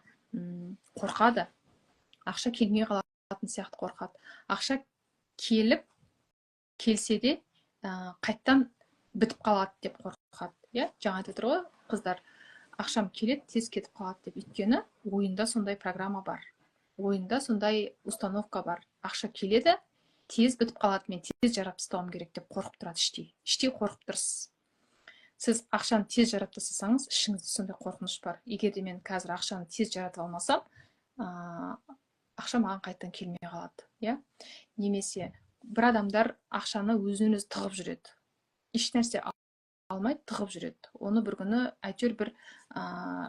қорқады. Ақша келмей қалатын сияқты қорқады. Ақша келсе де қайттан бітіп қалады деп қорқады. Иә, жаңа айтып отыр ғой, қыздар, ақшам келеді, тез кетіп қалады деп. Өйткені ойында сондай программа бар. Ойында сондай установка бар. Ақша келеді, тез бітіп қалады, мен тез жарап тастауым керек деп қорқып тұрады іштей. Іштей қорқып тұрсыз. Сіз ақшаны тез жарап тастасаңыз, ішіңізде сондай қорқыныш бар. Егер де мен қазір ақшаны тез жаратып алмасам, ақша маған қайттан келмей қалады. Иә? Немесе бір адамдар ақшаны өзінен өзі тығып жүреді. Еш нәрсе алмайды, тығып жүреді. Оны бір күні әйтеуір бір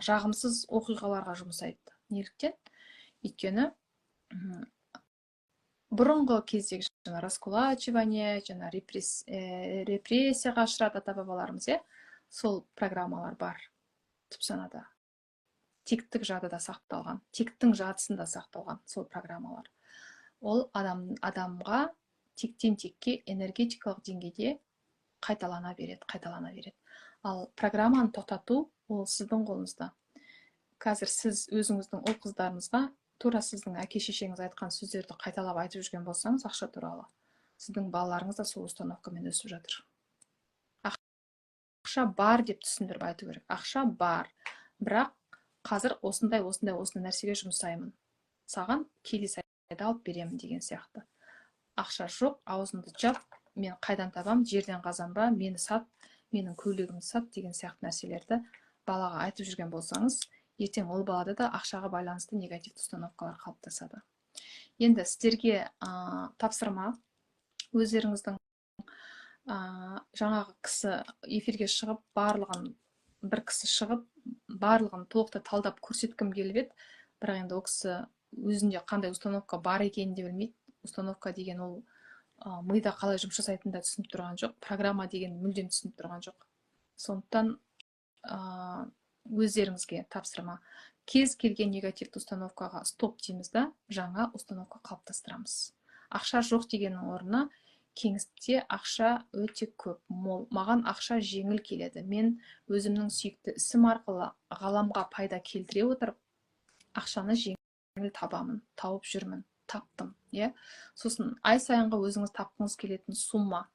жағымсыз оқиғаларға жұмсайды. Неліктен? Өйткені бұрынғы кездегі жаңа раскулачивание, жаңа репрессияға ұшырады ата-бабаларымыз, иә, сол программалар бар түпсанада. Тектік жадыда сақталған, тектің жадысында сақталған сол программалар. Ол адамға тектен текке энергетикалық деңгейде қайталана береді. Ал программаны тоқтату ол сіздің қолыңызда. Қазір сіз өзіңіздің ұл қыздарыңызға тура сіздің әке-шешеңіз айтқан сөздерді қайталап айтып жүрген болсаңыз ақша туралы, сіздің балаларыңыз да сол установкамен өсіп жатыр. Ақша бар деп түсіндіріп айту керек. Ақша бар, бірақ қазір осындай нәрсеге жұмсаймын. Саған келесі айда алып беремін деген сияқты. Ақша жоқ, аузыңды жап, мен қайдан табам, жерден қазанба, мені сат, менің көйлегімді сат деген сияқты нәрселерді балаға айтып жүрген болсаңыз, ертең ол балада да ақшаға байланысты негативті установкалар қалыптасады. Енді сіздерге тапсырма, өздеріңіздің жаңағы кісі эфирге шығып, бір кісі шығып, барлығын толықтай талдап көрсеткім келіп еді, бірақ енді ол кісі өзінде қандай установка бар екенін де білмейді. Установка деген ол мида қалай жұмыс жасайтынын да түсініп тұрған жоқ, программа деген мүлдем түсініп тұрған жоқ. Сондықтан өздеріңізге тапсырма. кез келген негативті установкаға стоп дейміз да, жаңа установка қалыптастырамыз. Ақша жоқ дегеннің орнына кеңістікте ақша өте көп, мол. Маған ақша жеңіл келеді. Мен өзімнің сүйікті ісім арқылы ғаламға пайда келтіре отырып, ақшаны жеңіл табамын, тауып жүрмін, таптым, иә. Сосын ай сайынғы өзіңіз тапқыңыз келетін сумма.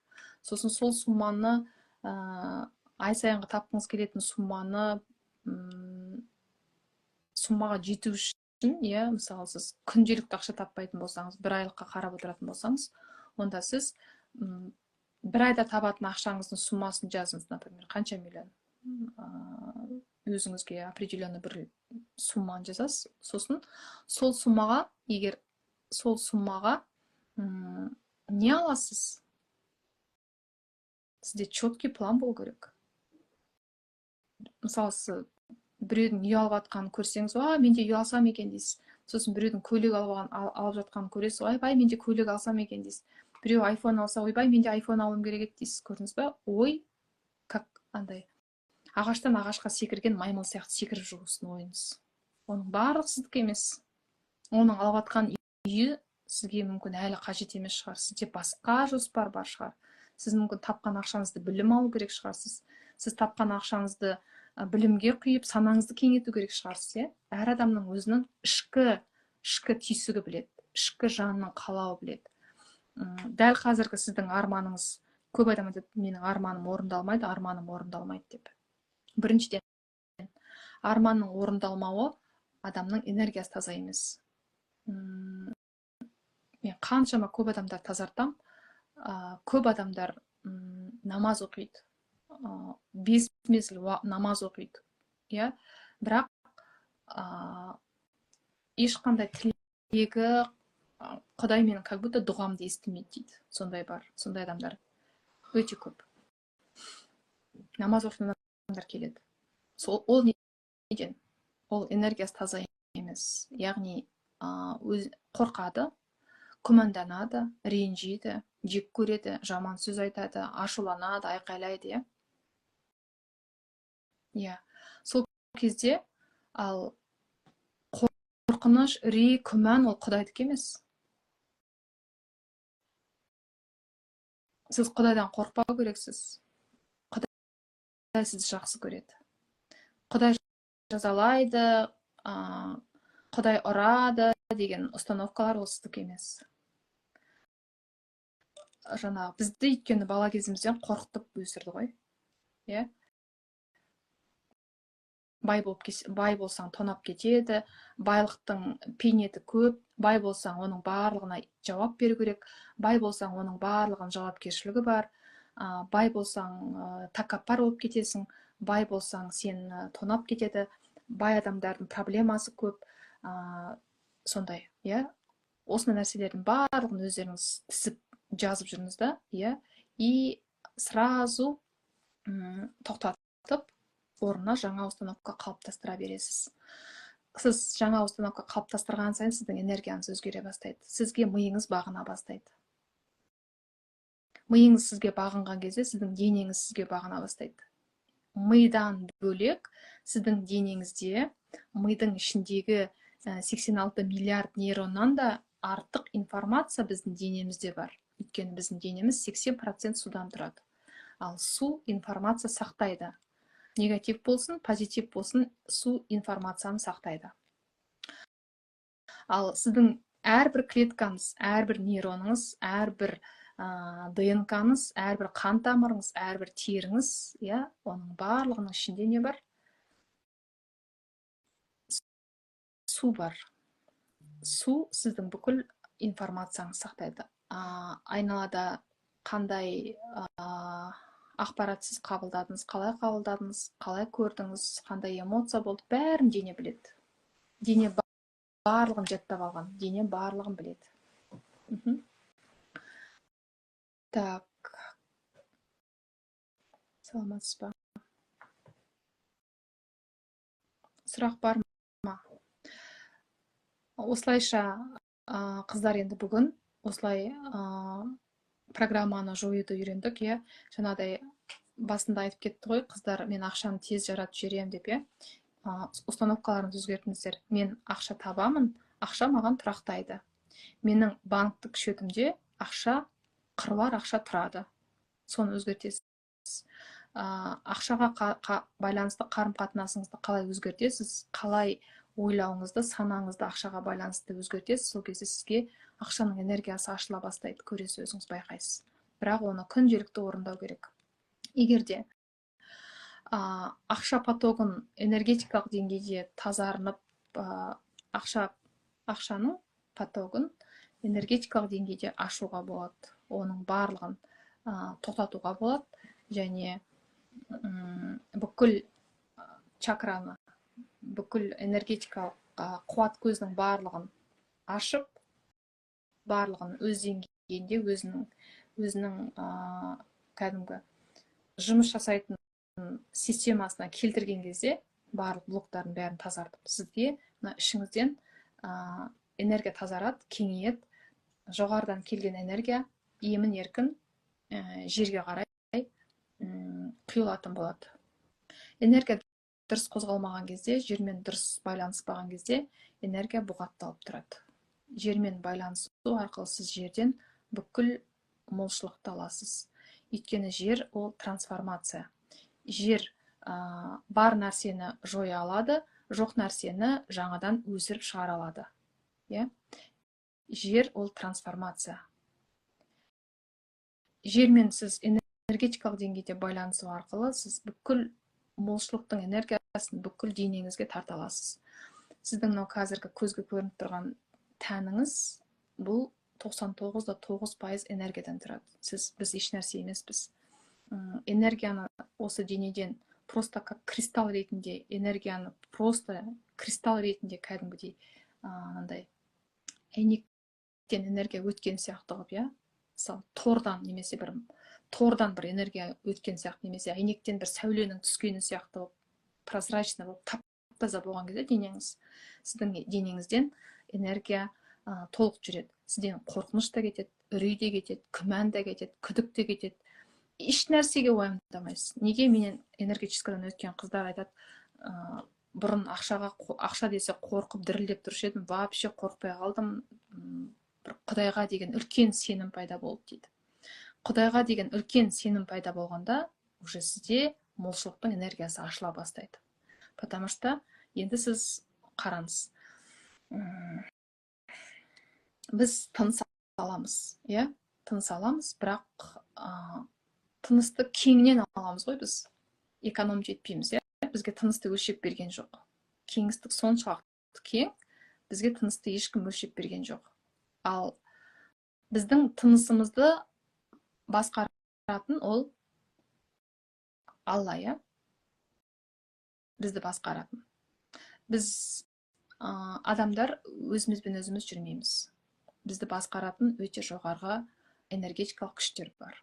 Сосын сол сумманы, ай сайынғы тапқыңыз келетін сумманы суммаға жету үшін, иә, мысалы сіз күнделікті ақша таппайтын болсаңыз, бір айлыққа қарап отыратын болсаңыз, онда сіз бір айда табатын ақшаңыздың суммасын жазыңыз, например, қанша миллион, өзіңізге определенный бір сумманы жазасыз. Сосын сол суммаға, егер сол суммаға не аласыз? Сізде четкий план болу керек. Мысалы, сіз біреудің үй алып жатқанын көрсеңіз, мен де үй алсам екен дейсіз. Сосын біреудің көйлек алып жатқанын көресіз, ойбай, мен де көйлек алсам екен дейсіз. Біреу айфон алса, ойбай, мен де айфон алуым керек еді дейсіз. Көрдіңіз ба? Ой, как андай ағаштан ағашқа секірген маймыл сияқты секіріп жүргізсін ойыңыз. Оның барлығы сіздікі емес. Оның алып жатқан үйі сізге мүмкін әлі қажет емес шығар. Сізде басқа жоспар бар шығар. Сіз мүмкін тапқан ақшаңызды білім алу керек шығарсыз. Сіз тапқан ақшаңызды білімге құйып, санаңызды кеңейту керек шығарсыз. Әр адамның өзінің ішкі түйсігі біледі, ішкі жанның қалауы біледі. Дәл қазіргі сіздің арманыңыз, көп адам айтады, менің арманым орындалмайды деп. Біріншіден, арманның орындалмауы адамның энергиясы таза емес. Мен қаншама көп адамдар тазартам, көп адамдар намаз оқиды, 5 мезгіл намаз оқиды, иә, бірақ ешқандай тілегі, Құдай менің как будто дұғамды естімейді дейді. Сондай бар, сондай адамдар өте көп. Намаз оқитын адамдар келеді. Ол неден? Ол энергиясы таза емес. Яғни қорқады, күмәнданады, ренжиді, жек көреді, жаман сөз айтады, ашуланады, айқайлайды, иә. Сол кезде ал қорқыныш, үрей, күмән ол Құдайдікі емес. Сіз Құдайдан қорықпау керексіз. Құдай сізді жақсы көреді. Құдай жазалайды, Құдай ұрады деген установкалар ол сіздікі емес. Жаңағы бізді өйткені бала кезімізден қорқытып өсірді ғой. Иә? Бай болсаң тонап кетеді, байлықтың пейнеті көп, бай болсаң оның барлығына жауап беру керек, бай болсаң оның барлығын жауапкершілігі бар, бай болсаң тәкаппар болып кетесің, бай болсаң сен тонап кетеді, бай адамдардың проблемасы көп, сондай, иә? Осындай нәрселердің барлығын өздеріңіз тізіп жазып жүріңіз да, иә? И сразу тоқтатып, орнына жаңа установка қалыптастыра бересіз. Сіз жаңа установка қалыптастырған сайын сіздің энергияңыз өзгере бастайды. Сізге миыңыз бағына бастайды. Миыңыз сізге бағынған кезде сіздің денеңіз сізге бағына бастайды. Мидан бөлек сіздің денеңізде, мидың ішіндегі 86 миллиард нейроннан да артық информация біздің денемізде бар. Өйткені біздің денеміз 80% судан тұрады. Ал су информация сақтайды. Негатив болсын, позитив болсын, су информацияны сақтайды. Ал сіздің әрбір клеткаңыз, әрбір нейроныңыз, әрбір ДНК-ңыз, әрбір қан тамырыңыз, әрбір теріңіз, иә, оның барлығының ішінде не бар? Су бар. Су сіздің бүкіл информацияңызды сақтайды. Айналада қандай ақпарат сіз қабылдадыңыз, қалай көрдіңіз, қандай эмоция болды, бәрін дене біледі. Дене барлығын жаттап алған, дене барлығын біледі. Так, саламатсыз ба? Сұрақ бар ма? Осылайша қыздар енді бүгін осылай программаны жоюды үйрендік, иә. Жаңадай басында айтып кетті ғой, қыздар, мен ақшаны тез жаратып жіберемін деп, иә. установкаларыңызды өзгертіңіздер. Мен ақша табамын, ақша маған тұрақтайды. Менің банктік счетімде қыруар ақша тұрады. Соны өзгертесіз. Ақшаға байланысты қарым-қатынасыңызды қалай өзгертесіз, қалай ойлауыңызды, санаңызды ақшаға байланысты өзгертесіз, сол кезде сізге ақшаның энергиясы ашыла бастайды, көресіз, өзіңіз байқайсыз. Бірақ оны күнделікті орындау керек. Егерде ақша потогын энергетикалық деңгейде тазарынып, ақшаның потогын энергетикалық деңгейде ашуға болады. Оның барлығын тоқтатуға болады, және бүкіл чакраны, бүкіл энергетикалық қуат көзінің барлығын ашып, барлығын өз деңгейінде өзінің кәдімгі жұмыс жасайтын системасына келтірген кезде, барлық блоктардың бәрін тазартып, сізге ішіңізден энергия тазарады, кеңейеді, жоғарыдан келген энергия емін еркін жерге қарай құйылатын болады. Энергия дұрыс қозғалмаған кезде, жермен дұрыс байланыспаған кезде, энергия бұғатталып тұрады. Жермен байланысу арқылы сіз жерден бүкіл молшылықты аласыз. Өйткені жер ол трансформация. Жер бар нәрсені жоя алады, жоқ нәрсені жаңадан өсіріп шығара алады. Жер ол трансформация. Жермен сіз энергетикалық деңгейде байланысу арқылы сіз бүкіл молшылықтың энергиясын бүкіл денеңізге тарта аласыз. Сіздің қазіргі көзге көрініп тұрған тәніңіз бұл 99.9% энергиядан тұрады. Біз еш нәрсе емеспіз. Энергияны осы денеден просто как кристалл ретінде, энергияны просто кристалл ретінде кәдімгідей әйнектен энергия өткен сияқты ғып, мысалы тордан немесе тордан бір энергия өткен сияқты, немесе әйнектен бір сәуленің түскені сияқты прозрачный болып тап-таза болған кезде денеңіз, сіздің денеңізден энергия толық жүреді. Сізден қорқыныш та кетеді, үрей де кетеді, күмән да кетеді, күдік те кетеді. Еш нәрсеге уайымдамайсыз. Неге менен энергетикадан өткен қыздар айтады, бұрын ақша десе қорқып дірілдеп тұрушы едім, вообще қорқпай қалдым, бір Құдайға деген үлкен сенім пайда болды дейді. Құдайға деген үлкен сенім пайда болғанда, уже сізде молшылықтың энергиясы ашыла бастайды. Потому что енді сіз қараңыз, біз тыныс аламыз, тыныс аламыз, бірақ тынысты кеңінен аламыз ғой, біз экономить етпейміз, бізге тынысты өлшеп берген жоқ. Кеңістік соншалықты кең, бізге тынысты ешкім өлшеп берген жоқ. Ал біздің тынысымызды басқаратын ол Алла, бізді басқаратын. Біз адамдар өзімізбен өзіміз жүрмейміз. Бізді басқаратын өте жоғарғы энергетикалық күштер бар.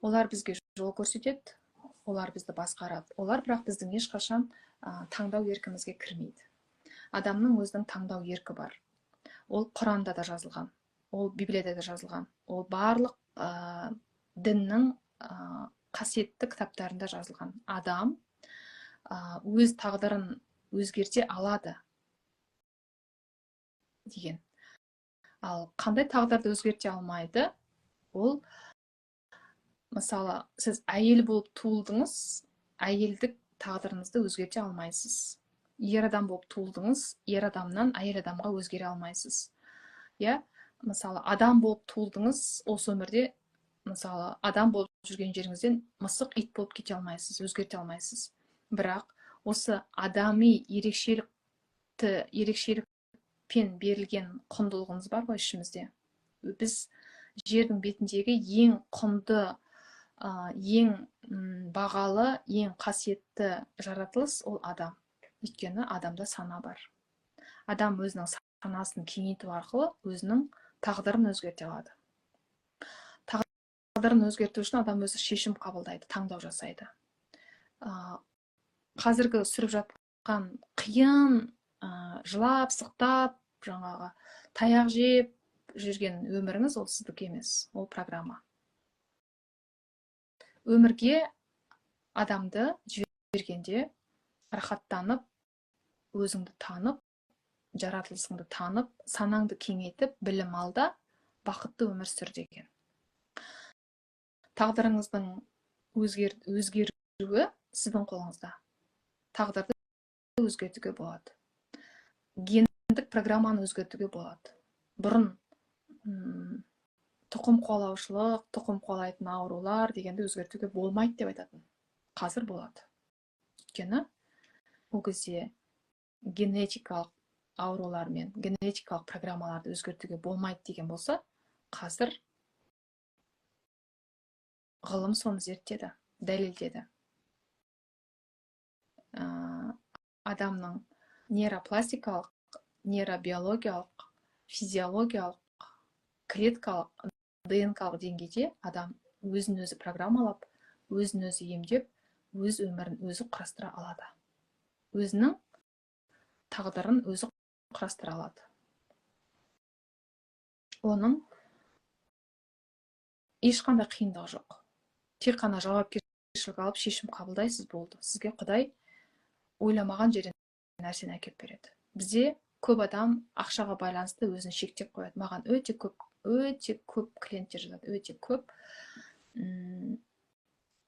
Олар бізге жол көрсетеді, олар бізді басқарады. Олар бірақ біздің ешқашан таңдау еркімізге кірмейді. Адамның өзінің таңдау еркі бар. Ол Құранда да жазылған, ол Библияда да жазылған, ол барлық діннің қасиетті кітаптарында жазылған. Адам өз тағдырын өзгерте алады деген. Ал қандай тағдырды өзгерте алмайды? Ол, мысалы, сіз әйел болып туылдыңыз, әйелдік тағдырыңызды өзгерте алмайсыз. Ер адам болып туылдыңыз, ер адамнан әйел адамға өзгере алмайсыз. Мысалы, адам болып туылдыңыз, осы өмірде, мысалы, адам болып жүрген жеріңізден мысық ит болып кете алмайсыз, өзгерте алмайсыз. Бірақ осы адами ерекшелікпен берілген құндылығымыз бар ғой ішімізде. Біз жердің бетіндегі ең құнды, ең бағалы, ең қасиетті жаратылыс ол адам. Өйткені адамда сана бар. Адам өзінің санасын кеңейту арқылы өзінің тағдырын өзгерте алады. Тағдырын өзгерту үшін адам өзі шешім қабылдайды, таңдау жасайды. Қазіргі сүріп жатқан қиын, жылап, сықтап, жаңағы таяқ жеп жүрген өміріңіз ол сіздікі емес, ол программа. Өмірге адамды жібергенде рахаттанып, өзіңді танып, жаратылысыңды танып, санаңды кеңейтіп, білім ал да бақытты өмір сүр деген. Тағдырыңыздың өзгеруі сіздің қолыңызда. Тағдырды өзгертуге болады. Гендік программаны өзгертуге болады. Бұрын тұқым қуалаушылық, тұқым қуалайтын аурулар дегенді өзгертуге болмайды деп айтатын. Қазір болады. Өйткені ол кезде генетикалық аурулар мен генетикалық программаларды өзгертуге болмайды деген болса, қазір ғылым соны зерттеді, дәлелдеді. Адамның нейропластикалық, нейробиологиялық, физиологиялық, клеткалық, ДНК-алық деңгейде адам өзін өзі программалап, өзін өзі емдеп, өз өмірін өзі құрастыра алады. Өзінің тағдырын өзі құрастыра алады. Оның ешқандай қиындығы жоқ. Тек қана жауапкершілік алып шешім қабылдайсыз, болды. Сізге Құдай ойламаған жерден нәрсені әкеліп береді. Бізде көп адам ақшаға байланысты өзін шектеп қояды. Маған өте көп клиенттер жазады, өте көп.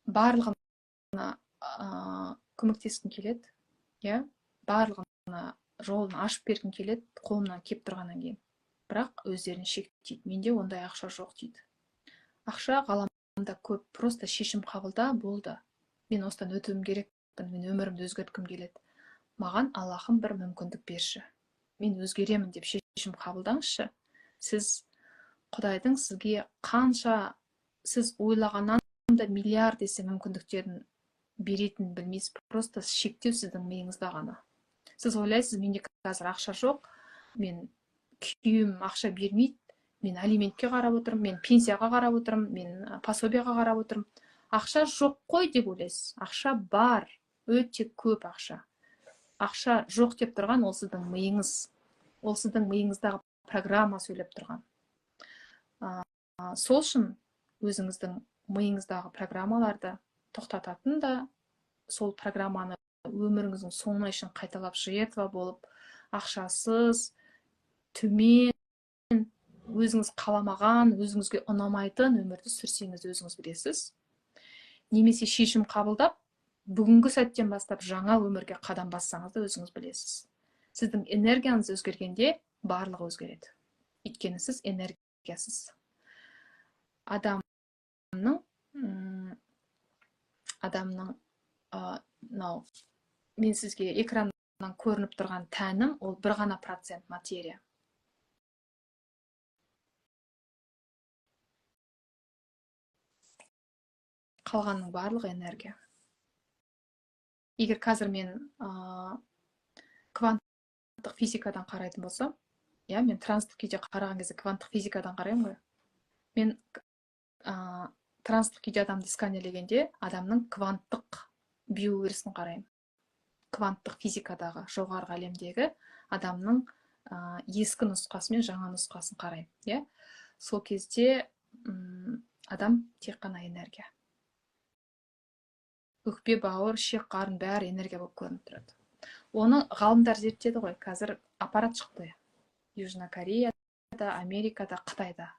Барлығына көмектескім келеді, иә, барлығына жолын ашып бергім келеді, қолымнан кеп тұрғаннан кейін. Бірақ өздерін шектейді. Менде ондай ақша жоқ дейді. Ақша ғаламда көп, просто шешім қабылда, болды. Мен осыдан өтуім керекпін, мен өмірімді өзгерткім келеді. Маған Аллахым бір мүмкіндік берші. Мен өзгеремін деп шешім қабылдаңызшы. Сіз Құдайдың сізге қанша сіз ойлағаннан да миллиард есе мүмкіндіктерін беретінін білмейсіз. Просто шектеу сіздің миыңызда ғана. Сіз ойлайсыз, менде қазір ақша жоқ, мен күйеуім ақша бермейді, мен алиментке қарап отырмын, мен пенсияға қарап отырмын, мен пособияға қарап отырмын. Ақша жоқ қой деп ойлайсыз. Ақша бар, өте көп ақша. Ақша жоқ деп тұрған ол сіздің миыңыз. Ол сіздің миыңыздағы программа сөйлеп тұрған. Сол үшін өзіңіздің миыңыздағы программаларды тоқтататын да, сол программаны өміріңіздің соңына үшін қайталап жертва болып, ақшасыз, төмен, өзіңіз қаламаған, өзіңізге ұнамайтын өмірді сүрсеңіз өзіңіз білесіз. Немесе шешім қабылдап, бүгінгі сәттен бастап жаңа өмірге қадам бассаңыз да өзіңіз білесіз. Сіздің энергияңыз өзгергенде барлығы өзгереді. Өйткені сіз энергиясыз. Адамның мен сізге экраннан көрініп тұрған тәнім, ол бір ғана процент материя. Қалғанның барлығы энергия. Егер қазір мен кванттық физикадан қарайтын болсам, иә, мен транстық кейде қараған кезде кванттық физикадан қараймын ғой. Мен транстық кейде адамды сканерлегенде адамның кванттық биоөрісін қараймын. Кванттық физикадағы жоғарғы әлемдегі адамның ескі нұсқасы мен жаңа нұсқасын қараймын, иә. Сол кезде адам тек қана энергия. Өкпе, бауыр, ішек, қарын бәрі энергия болып көрініп тұрады. Оны ғалымдар зерттеді ғой, қазір аппарат шықты. Южна Кореяда, Америкада, Қытайда.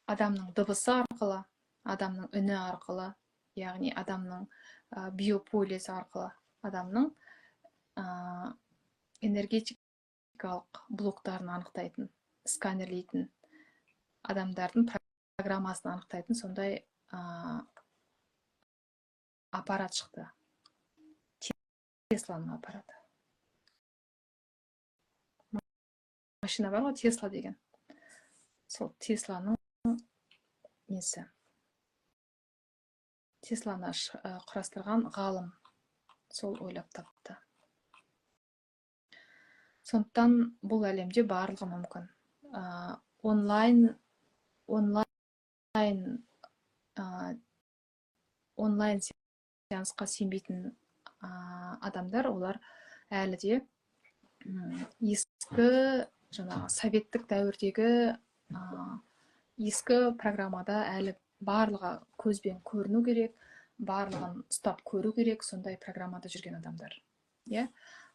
Адамның дыбысы арқылы, адамның үні арқылы, яғни адамның биополисі арқылы, адамның энергетикалық блоктарын анықтайтын, сканерлейтін, адамдардың программасын анықтайтын сондай аппарат шықты. Тесланың аппараты. Машина бар ғой, Тесла деген. Сол Тесланың несі. Тесланы құрастырған ғалым сол ойлап тапты. Сондықтан бұл әлемде барлығы мүмкін. Онлайн сеансқа сенбейтін адамдар, олар әлі де ескі советтік дәуірдегі ескі программада әлі барлығы көзбен көріну керек, барлығын ұстап көру керек, сондай программада жүрген адамдар. Иә,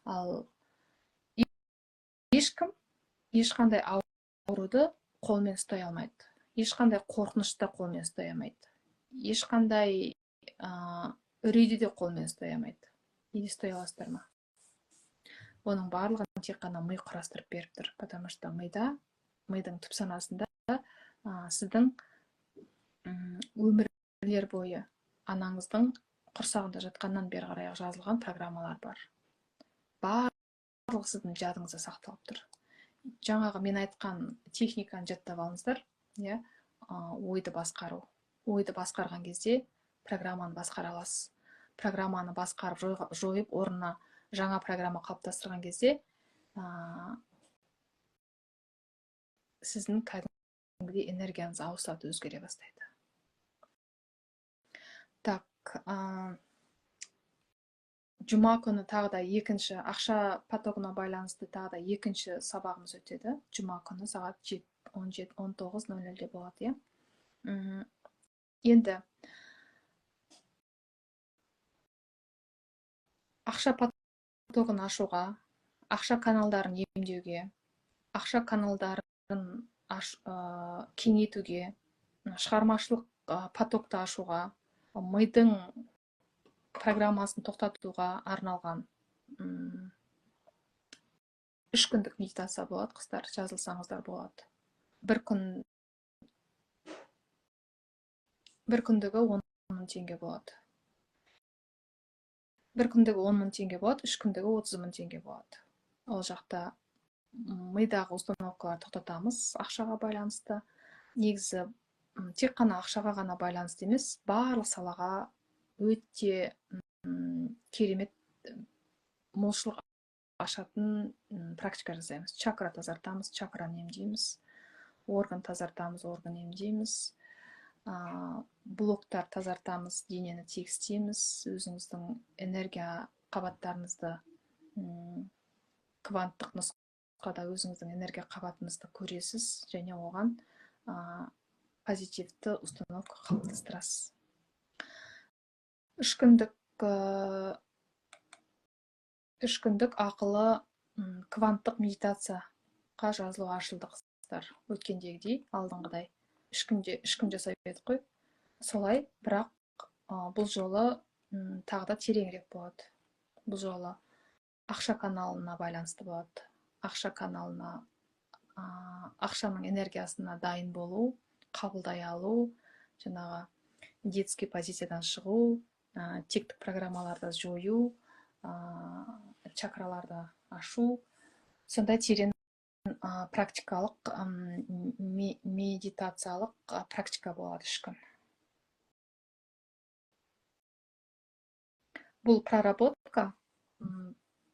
ал ешқандай ауруды қолмен ұстай алмайды, ешқандай қорқынышты қолмен ұстай алмайды, ешқандай үрейді де қолмен ұстай алмайды. Неге ұстай аласыздар ма? Оның барлығын тек қана ми құрастырып беріп тұр, потому что мидың түп санасында сіздің өмірлер бойы анаңыздың құрсағында жатқаннан бері қарай жазылған программалар бар. Барлығы сіздің жадыңызда сақталып тұр. Жаңағы мен айтқан техниканы жаттап алыңыздар, иә, ойды басқару. Ойды басқарған кезде программаны басқара аласыз. Программаны басқарып жойып, орнына жаңа программа қалыптастырған кезде сіздің кәдімгідей энергияңыз ауысады, өзгере бастайды. Так, жұма күні тағы да екінші ақша потогына байланысты тағы да екінші сабағымыз өтеді. Жұма күні сағат 17-19:00 болады, иә. Енді ақша потогын ашуға, ақша каналдарын емдеуге, ақша каналдарын кеңейтуге, шығармашылық потокты ашуға, мидың программасын тоқтатуға арналған 3 күндік медитация болады, қыздар, жазылсаңыздар болады. Бір күндігі 10.000 теңге болады. Бір күндігі 10.000 теңге болады, 3 күндігі 30.000 теңге болады. Ол жақта мидағы установкалар тоқтатамыз ақшаға байланысты. Негізі тек қана ақшаға ғана байланысты емес, барлық салаға өте керемет молшылық ашатын практика жасаймыз. Чакра тазартамыз, чакраны емдейміз. Орган тазартамыз, орган емдейміз. Блоктар тазартамыз, денені тегістейміз. Өзіңіздің энергия қабаттарыңызды кванттық нұсқада өзіңіздің энергия қабатыңызды көресіз, және оған позитивті установка қалыптастырасыз. 3 күндік ақылы кванттық медитацияға жазылу ашылды, қыздар. Өткендегідей, алдыңғыдай 3 күн жасай едік қой. Солай, бірақ бұл жолы тағы да тереңірек болады. Бұл жолы ақша каналына байланысты болады. Ақша каналына, ақшаның энергиясына дайын болу, қабылдай алу, жаңағы детский позициядан шығу, тектік программаларды жою, чакраларды ашу, сондай терең практикалық, медитациялық практика болады 3 күн. Бұл проработка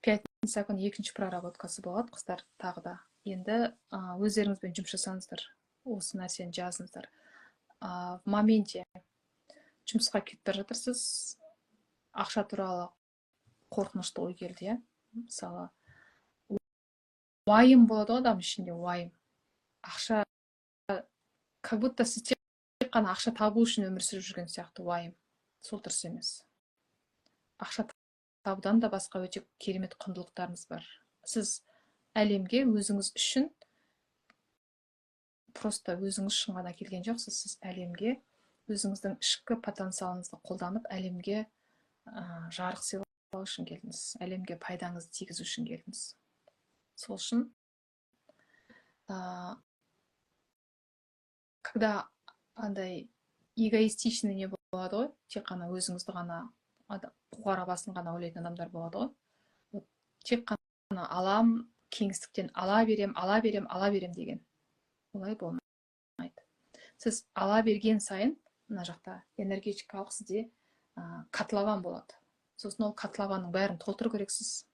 пятница күні екінші проработкасы болады, қыздар, тағы да. Енді өздеріңізбен жұмыс жасаңыздар, осы нәрсені жазыңыздар. В моменте жұмысқа кетіп бара жатырсыз, ақша туралы қорқынышты ой келді, мысалы уайым болады адам ішінде, уайым. Ақша, как будто сіз тек қана ақша табу үшін өмір сүріп жүрген сияқты уайым. Сол дұрыс емес. Ақша табудан да басқа өте керемет құндылықтарыңыз бар. Сіз әлемге өзіңіз үшін, просто өзіңіз үшін ғана келген жоқсыз, сіз әлемге өзіңіздің ішкі потенциалыңызды қолданып, әлемге жарық сыйлау үшін келдіңіз, әлемге пайдаңызды тигізу үшін келдіңіз. Сол үшін, когда андай эгоистичный не болады ғой, тек қана өзіңізді ғана, қоғара басын ғана ойлайтын адамдар болады ғой. Тек қана алам, кеңістіктен ала берем деген. Олай болмайды. Сіз ала берген сайын, мына жақта энергетикалық сізде котлован болады. Сосын ол котлованның бәрін толтыру керексіз.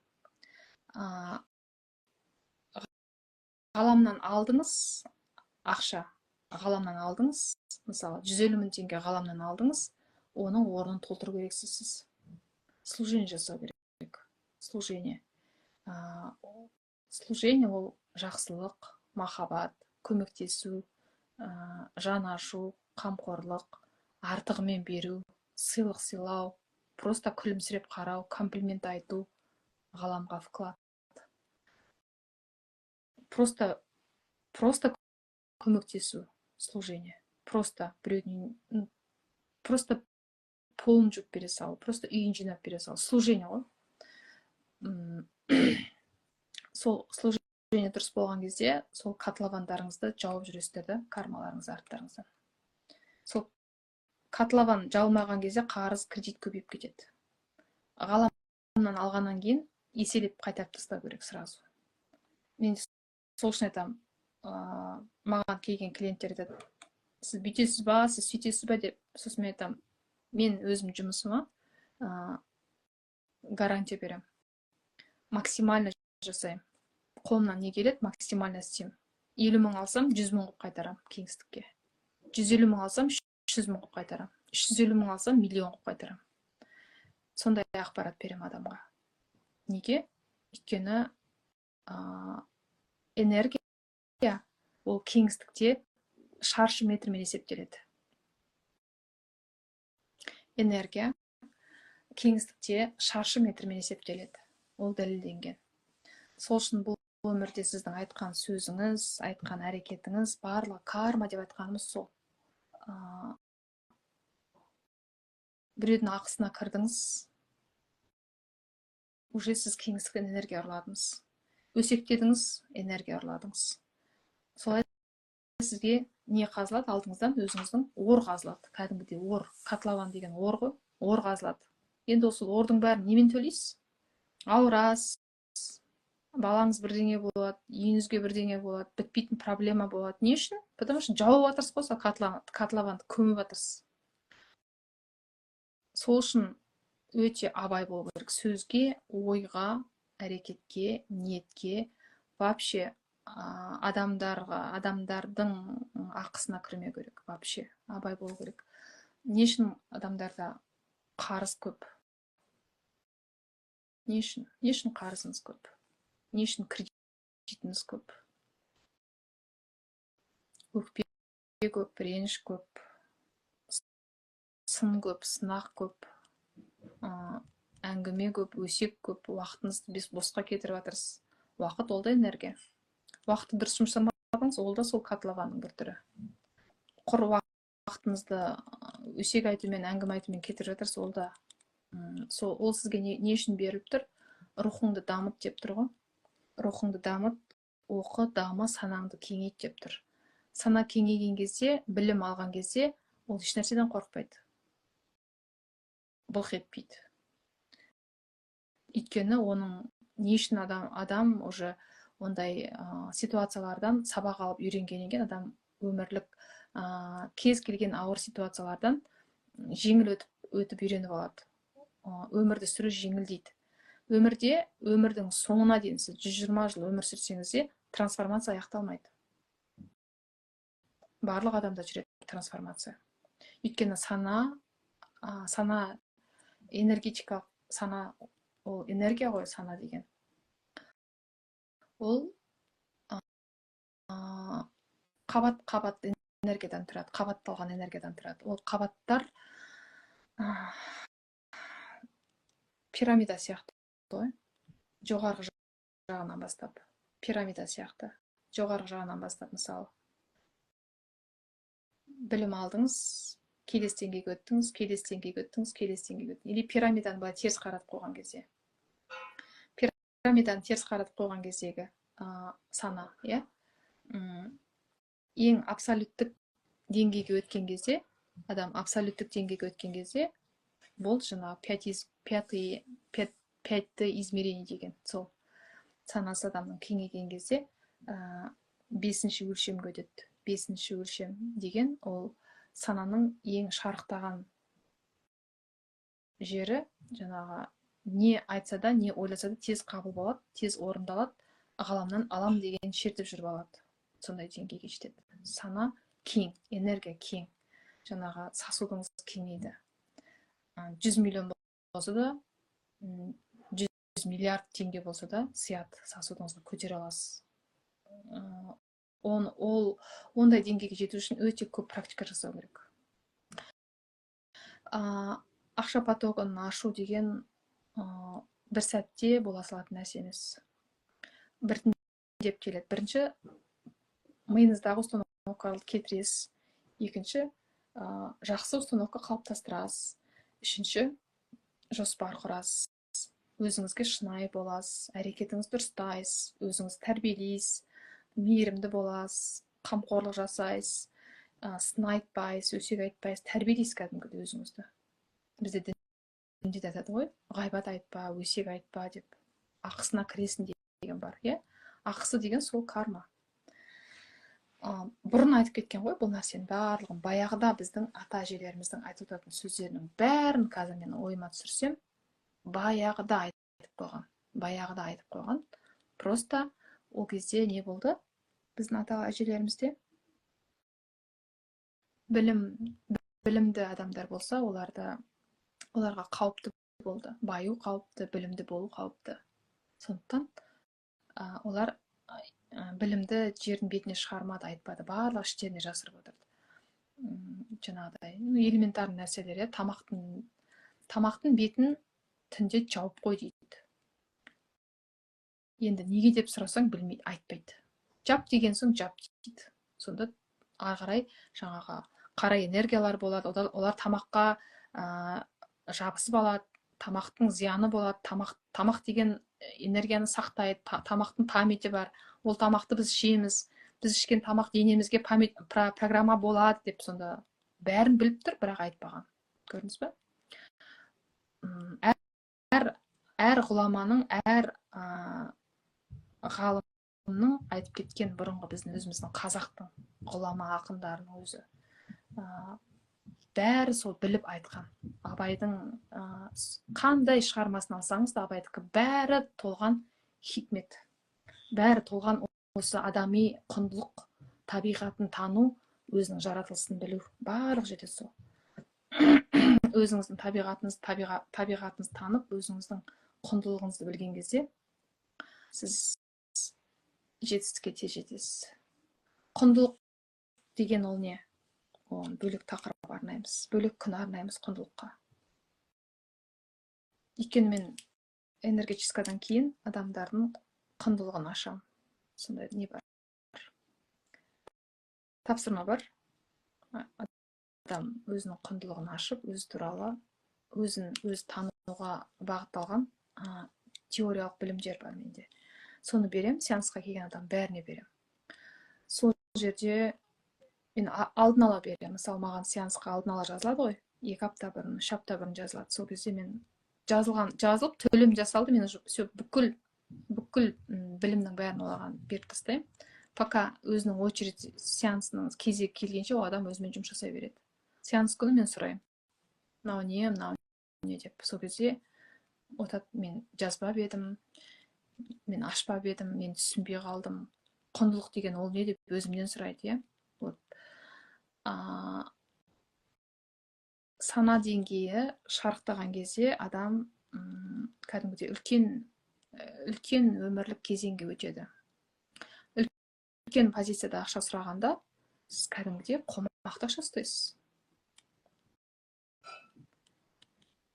Ғаламнан алдыңыз ақша, ғаламнан алдыңыз, мысалы 150.000 теңге ғаламнан алдыңыз, оның орнын толтыру керексіз сіз. Служение жасау керек. Служение ол жақсылық, махаббат, көмектесу, жан ашу, қамқорлық, артығымен беру, сыйлық сыйлау, просто күлімсіреп қарау, комплимент айту ғаламға вклад. Просто көмектесу, служение. Просто біреудің просто полын жуып бере салу, просто үйін жинап бере салу. Служение ғой. Сол служение дұрыс болған кезде сол котловандарыңызды жауып жүресіздер да, кармаларыңыз арттарыңыздан. Сол котлован жауылмаған кезде қарыз, кредит көбейіп кетеді. Ғаламнан алғаннан кейін еселеп қайтарып тастау керек сразу. Мен сол үшін айтамын, маған келген клиенттер айтады, сіз бүйтесіз ба, сіз сөйтесіз ба деп. Сосын мен айтамын, мен өзім жұмысыма гарантия беремін. Максимально жасаймын. Қолымнан не келеді, максимально істеймін. 50 мың алсам, 100 мың қылып қайтарамын кеңістікке. 150 мың алсам, 300 мың қылып қайтарамын. 350 мың алсам, миллион қылып қайтарамын. Сондай ақпарат беремін адамға. Неге? Өйткені энергия ол кеңістікте шаршы метрмен есептеледі. Энергия кеңістікте шаршы метрмен есептеледі. Ол дәлелденген. Сол үшін бұл өмірде сіздің айтқан сөзіңіз, айтқан әрекетіңіз, барлығы карма деп айтқанымыз сол. Біреудің ақысына кірдіңіз, уже сіз кеңістіктен энергия ұрладыңыз. Өсектедіңіз, энергия ұрладыңыз. Солай сізге не қазылады? Алдыңыздан өзіңіздің ор қазылады. Кәдімгідей ор, котлован деген ор ғой, ор қазылады. Енді осы ордың бәрін немен төлейсіз? Ауырасыз, балаңыз бірдеңе болады, үйіңізге бірдеңе болады, бітпейтін проблема болады. Не үшін? Потому что жауып жатырсыз ғой, сол котлованды көміп жатырсыз. Сол үшін өте абай болу керек. Сөзге, ойға, әрекетке, ниетке, вообще адамдардың ақысына кірмеу керек. Вообще абай болу керек. Не үшін адамдарда қарыз көп? Не үшін қарызыңыз көп? Не үшін кредитіңіз көп? Өкпе көп, реніш көп, сын көп, сынақ көп, әңгіме көп, өсек көп, уақытыңызды босқа кетіріп жатырсыз. Уақыт ол да энергия. Уақытты дұрыс жұмсамадыңыз, ол да сол котлованның бір түрі. Құр уақытыңызды өсек айтумен, әңгіме айтумен кетіріп жатырсыз, ол да ол сізге не үшін беріліп тұр? Рухыңды дамыт деп тұр ғой. Рухыңды дамыт, оқы, дамы, санаңды кеңейт деп тұр. Сана кеңейген кезде, білім алған кезде, ол еш нәрседен қорықпайды. Былқ етпейді. Өйткені оның не үшін адам уже ондай ситуациялардан сабақ алып үйренгеннен кейін адам өмірлік кез келген ауыр ситуациялардан жеңіл өтіп үйреніп алады. Өмірді сүру жеңілдейді. Өмірде, өмірдің соңына дейін сіз 120 жыл өмір сүрсеңіз де трансформация аяқталмайды. Барлық адамда жүреді трансформация. Өйткені сана энергетикалық сана, ол энергия ғой, сана деген. Ол қабат энергиядан тұрады, қабатталған энергиядан тұрады. Ол қабаттар пирамида сияқты ғой. Жоғарғы жағынан бастап, пирамида сияқты. Жоғарғы жағынан бастап, мысалы, білім алдыңыз, келесі деңгейге өттіңіз, келесі деңгейге өттіңіз, келесі деңгейге өттіңіз. Или пирамиданы былай теріс қаратып қойған кезде. Пирамиданы теріс қаратып қойған кездегі сана, иә? Ең абсолюттік деңгейге өткен кезде, адам абсолюттік деңгейге өткен кезде, бұл жаңағы пятый измерение деген, сол санасы адамның кеңейген кезде 5-ші өлшемге өтеді. 5-ші өлшем деген ол сананың ең шарықтаған жері, жаңағы не айтса да, не ойласа да тез қабыл болады, тез орындалады, ғаламнан алам деген шертіп жүріп алады. Сондай деңгейге жетеді. Сана кең, энергия кең. Жаңағы сасудыңыз кеңейді. 100 миллион болса да, 100 миллиард теңге болса да, сияды, сасудыңызды көтере аласыз. Ондай деңгейге жету үшін өте көп практика жасау керек. ақша потогын ашу деген бір сәтте бола салатын нәрсе емес. Біртіндеп келеді. Бірінші, миыңыздағы установкаларды кетіресіз. Екінші, жақсы установка қалыптастырасыз. Үшінші, жоспар құрасыз. Өзіңізге шынайы боласыз, әрекетіңізді дұрыстайсыз, өзіңізді тәрбиелейсіз, мейірімді боласыз, қамқорлық жасайсыз, сын айтпайсыз, өсек айтпайсыз, тәрбиелейсіз кәдімгідей өзіңізді. Бізде дінде де айтады ғой, ғайбат айтпа, өсек айтпа деп, ақысына кіресің деген бар, иә? Ақысы деген сол карма. Бұрын айтып кеткен ғой бұл нәрсенің барлығын. Баяғыда біздің ата-әжелеріміздің айтып отыратын сөздерінің бәрін қазір мен ойыма түсірсем, баяғыда айтып қойған. Просто ол кезде не болды? Біздің ата-әжелерімізде білімді адамдар болса, оларға қауіпті болды. Баю қауіпті, білімді болу қауіпті. Сондықтан олар білімді жердің бетіне шығармады, айтпады, барлық іштеріне жасырып отырды. Жаңағыдай элементарный нәрселер, тамақтың бетін түнде жауып қой дейді. Енді неге деп сұрасаң білмейді, айтпайды. Жап деген соң жап дейді. Сонда ары қарай жаңағы қара энергиялар болады, олар тамаққа жабысып алады, тамақтың зияны болады, тамақ деген энергияны сақтайды, тамақтың памяти бар, ол тамақты біз ішеміз, біз ішкен тамақ денемізге программа болады деп, сонда бәрін біліп тұр, бірақ айтпаған. Көрдіңіз бе? Әр ғұламаның, әр ғалымның айтып кеткен бұрынғы біздің өзіміздің қазақтың ғұлама ақындарының өзі бәрі сол біліп айтқан. Абайдың қандай шығармасын алсаңыз да, Абайдікі бәрі толған хикмет, бәрі толған осы адами құндылық, табиғатын тану, өзінің жаратылысын білу, барлық жерде сол. Өзіңіздің табиғатыңызды танып, өзіңіздің құндылығыңызды білген кезде сіз жетістікке тез жетесіз. Құндылық деген ол не? Оған бөлек тақырып арнаймыз, бөлек күн арнаймыз құндылыққа. Өйткені мен энергетикадан кейін адамдардың құндылығын ашамын. Сондай не бар? Тапсырма бар. Адам өзінің құндылығын ашып, өзі туралы, өзі тануға бағытталған теориялық білімдер бар менде. Соны берем, сеансқа келген адам бәріне берем. Сол жерде мен алдын ала берем. Мысалы, маған сеансқа алдын ала жазылады ғой, 2 апта бұрын, 3 апта бұрын жазылады. Сол кезде мен жазылып, төлем жасалды, мен бүкіл білімнің бәрін олаған беріп тастаймын. Пока өзінің очередь сеансының кезегі келгенше ол адам өзімен жұмыс жасай береді. Сеанс күні мен сұраймын, мынау не деп. Сол кезде мен жазбап едім, мен ашпап едім, мен түсінбей қалдым. Құндылық деген ол не деп өзімнен сұрайды, иә. Сана деңгейі шарықтаған кезде адам кәдімгідей үлкен өмірлік кезеңге өтеді. Үлкен позицияда ақша сұрағанда, сіз кәдімгідей қомақты ақша ұстайсыз.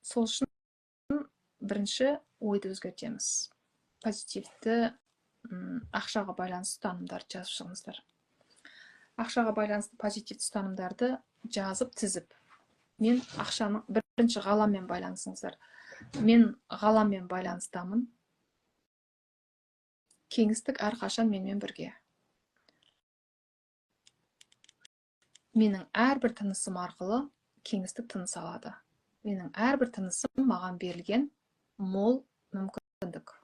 Сол үшін бірінші ойды өзгертеміз. Позитивті ақшаға байланысты ұстанымдарды жазып шығыңыздар. Ақшаға байланысты позитивті ұстанымдарды жазып, тізіп. Мен ақшаның бірінші ғаламмен байланысыңыздар. Мен ғаламмен байланыстамын. Кеңістік әрқашан менімен бірге. Менің әрбір тынысым арқылы кеңістік тыныс алады. Менің әрбір тынысым маған берілген мол мүмкіндік.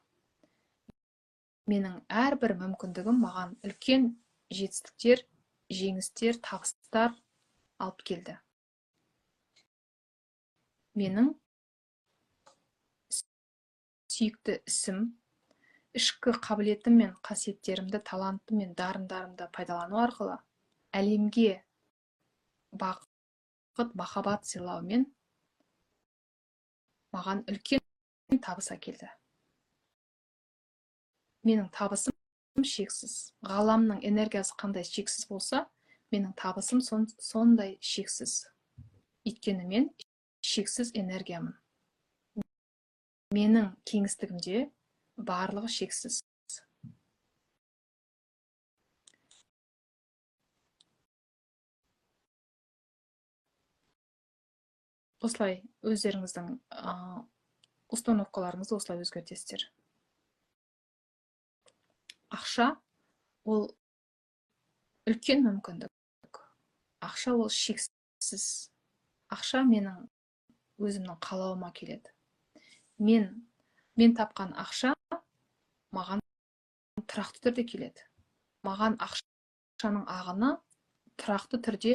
Менің әрбір мүмкіндігім маған үлкен жетістіктер, жеңістер, табыстар алып келді. Менің сүйікті ісім, ішкі қабілетім мен қасиеттерімді, талантым мен дарындарымды пайдалану арқылы әлемге бақыт, махаббат сыйлаумен маған үлкен табыс әкелді. Менің табысым шексіз. Ғаламның энергиясы қандай шексіз болса, менің табысым сондай шексіз. Өйткені мен шексіз энергиямын. Менің кеңістігімде барлығы шексіз. Осылай өздеріңіздің установкаларыңызды осылай өзгертесіздер. Ақша ол үлкен мүмкіндік. Ақша ол шексіз. Ақша менің өзімнің қалауыма келеді. Мен тапқан ақша маған тұрақты түрде келеді. Маған ақшаның ағыны тұрақты түрде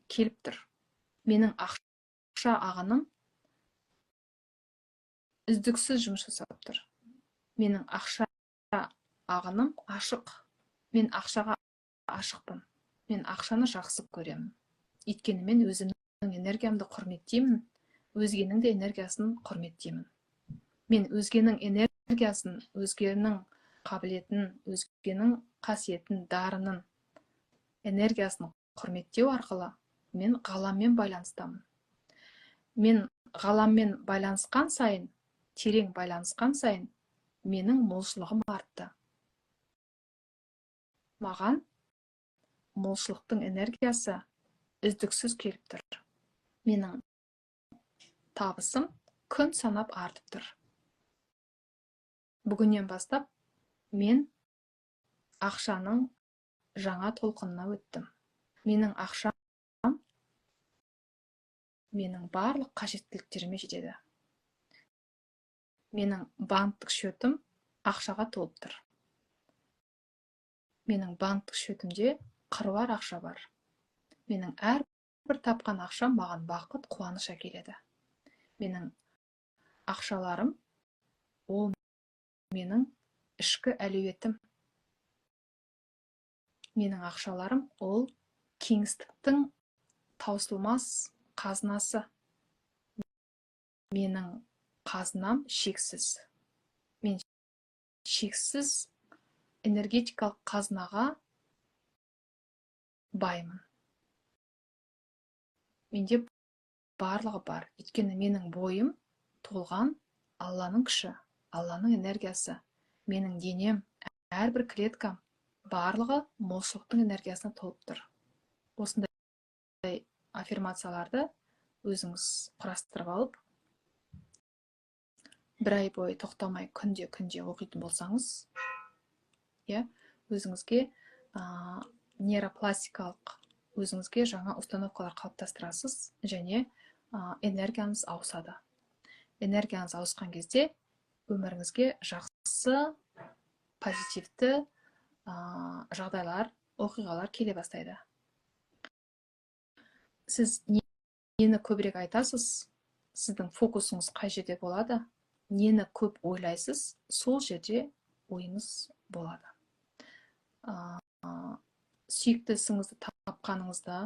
келіп тұр. Менің ақша ағыным үздіксіз жұмыс жасап тұр. Менің ақша ағыным ашық. Мен ақшаға ашықпын. Мен ақшаны жақсы көремін. Өйткені мен өзімнің энергиямды құрметтеймін, өзгенің де энергиясын құрметтеймін. Мен өзгенің энергиясын, өзгенің қабілетін, өзгенің қасиетін, дарынын, энергиясын құрметтеу арқылы мен ғаламмен байланыстамын. Мен ғаламмен байланысқан сайын, терең байланысқан сайын, менің молшылығым артты. Маған молшылықтың энергиясы үздіксіз келіп тұр. Менің табысым күн санап артып тұр. Бүгіннен бастап мен ақшаның жаңа толқынына өттім. Менің ақшам менің барлық қажеттіліктеріме жетеді. Менің банктік шотым ақшаға толып тұр. Менің банктік шотымде қыруар ақша бар. Менің әрбір тапқан ақшам маған бақыт, қуаныш әкеледі. Менің ақшаларым ол менің ішкі әлеуетім. Менің ақшаларым ол кеңістіктің таусылмас қазынасы. Менің қазынам шексіз. Мен шексіз энергетикалық қазынаға баймын. Менде барлығы бар. Өйткені менің бойым толған Алланың күші, Алланың энергиясы. Менің денем, әрбір клеткам барлығы молшылықтың энергиясына толып тұр. Осындай аффирмацияларды өзіңіз құрастырып алып, бір ай бойы тоқтамай күнде оқитын болсаңыз, өзіңізге нейропластикалық өзіңізге жаңа установкалар қалыптастырасыз, және энергияңыз ауысады. Энергияңыз ауысқан кезде өміріңізге жақсы, позитивті жағдайлар, оқиғалар келе бастайды. Сіз нені көбірек айтасыз, сіздің фокусыңыз қай жерде болады, нені көп ойлайсыз, сол жерде ойыңыз болады. Сүйікті ісіңізді тапқаныңызда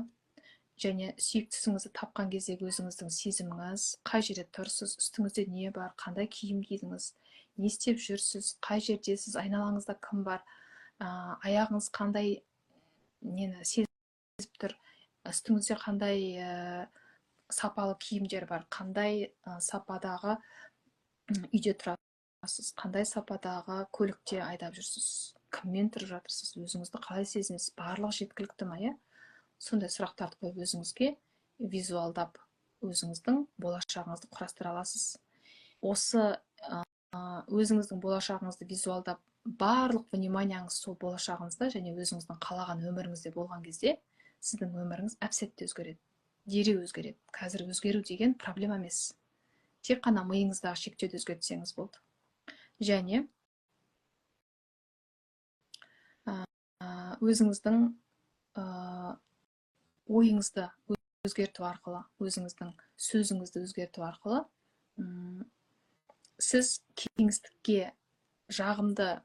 және сүйікті ісіңізді тапқан кездегі өзіңіздің сезіміңіз, қай жерде тұрсыз, үстіңізде не бар, қандай киім кидіңіз, не істеп жүрсіз, қай жердесіз, айналаңызда кім бар, аяғыңыз қандай нені сезіп тұр, үстіңізде қандай сапалы киімдер бар, қандай сападағы үйде тұрасыз, қандай сападағы көлікте айдап жүрсіз, кіммен тұрып жатырсыз, өзіңізді қалай сезінесіз, барлық жеткілікті ма, сондай сұрақтарды қойып өзіңізге визуалдап өзіңіздің болашағыңызды құрастыра аласыз. Осы өзіңіздің болашағыңызды визуалдап, барлық вниманияңыз сол болашағыңызда және өзіңіздің қалаған өміріңізде болған кезде, сіздің өміріңіз әп-сәтте өзгереді, дереу өзгереді. Қазір өзгеру деген проблема емес. Тек қана миыңыздағы шектеуді өзгертсеңіз болды. Және өзіңіздің ойыңызды өзгерту арқылы, өзіңіздің сөзіңізді өзгерту арқылы, сіз кеңістікке жағымды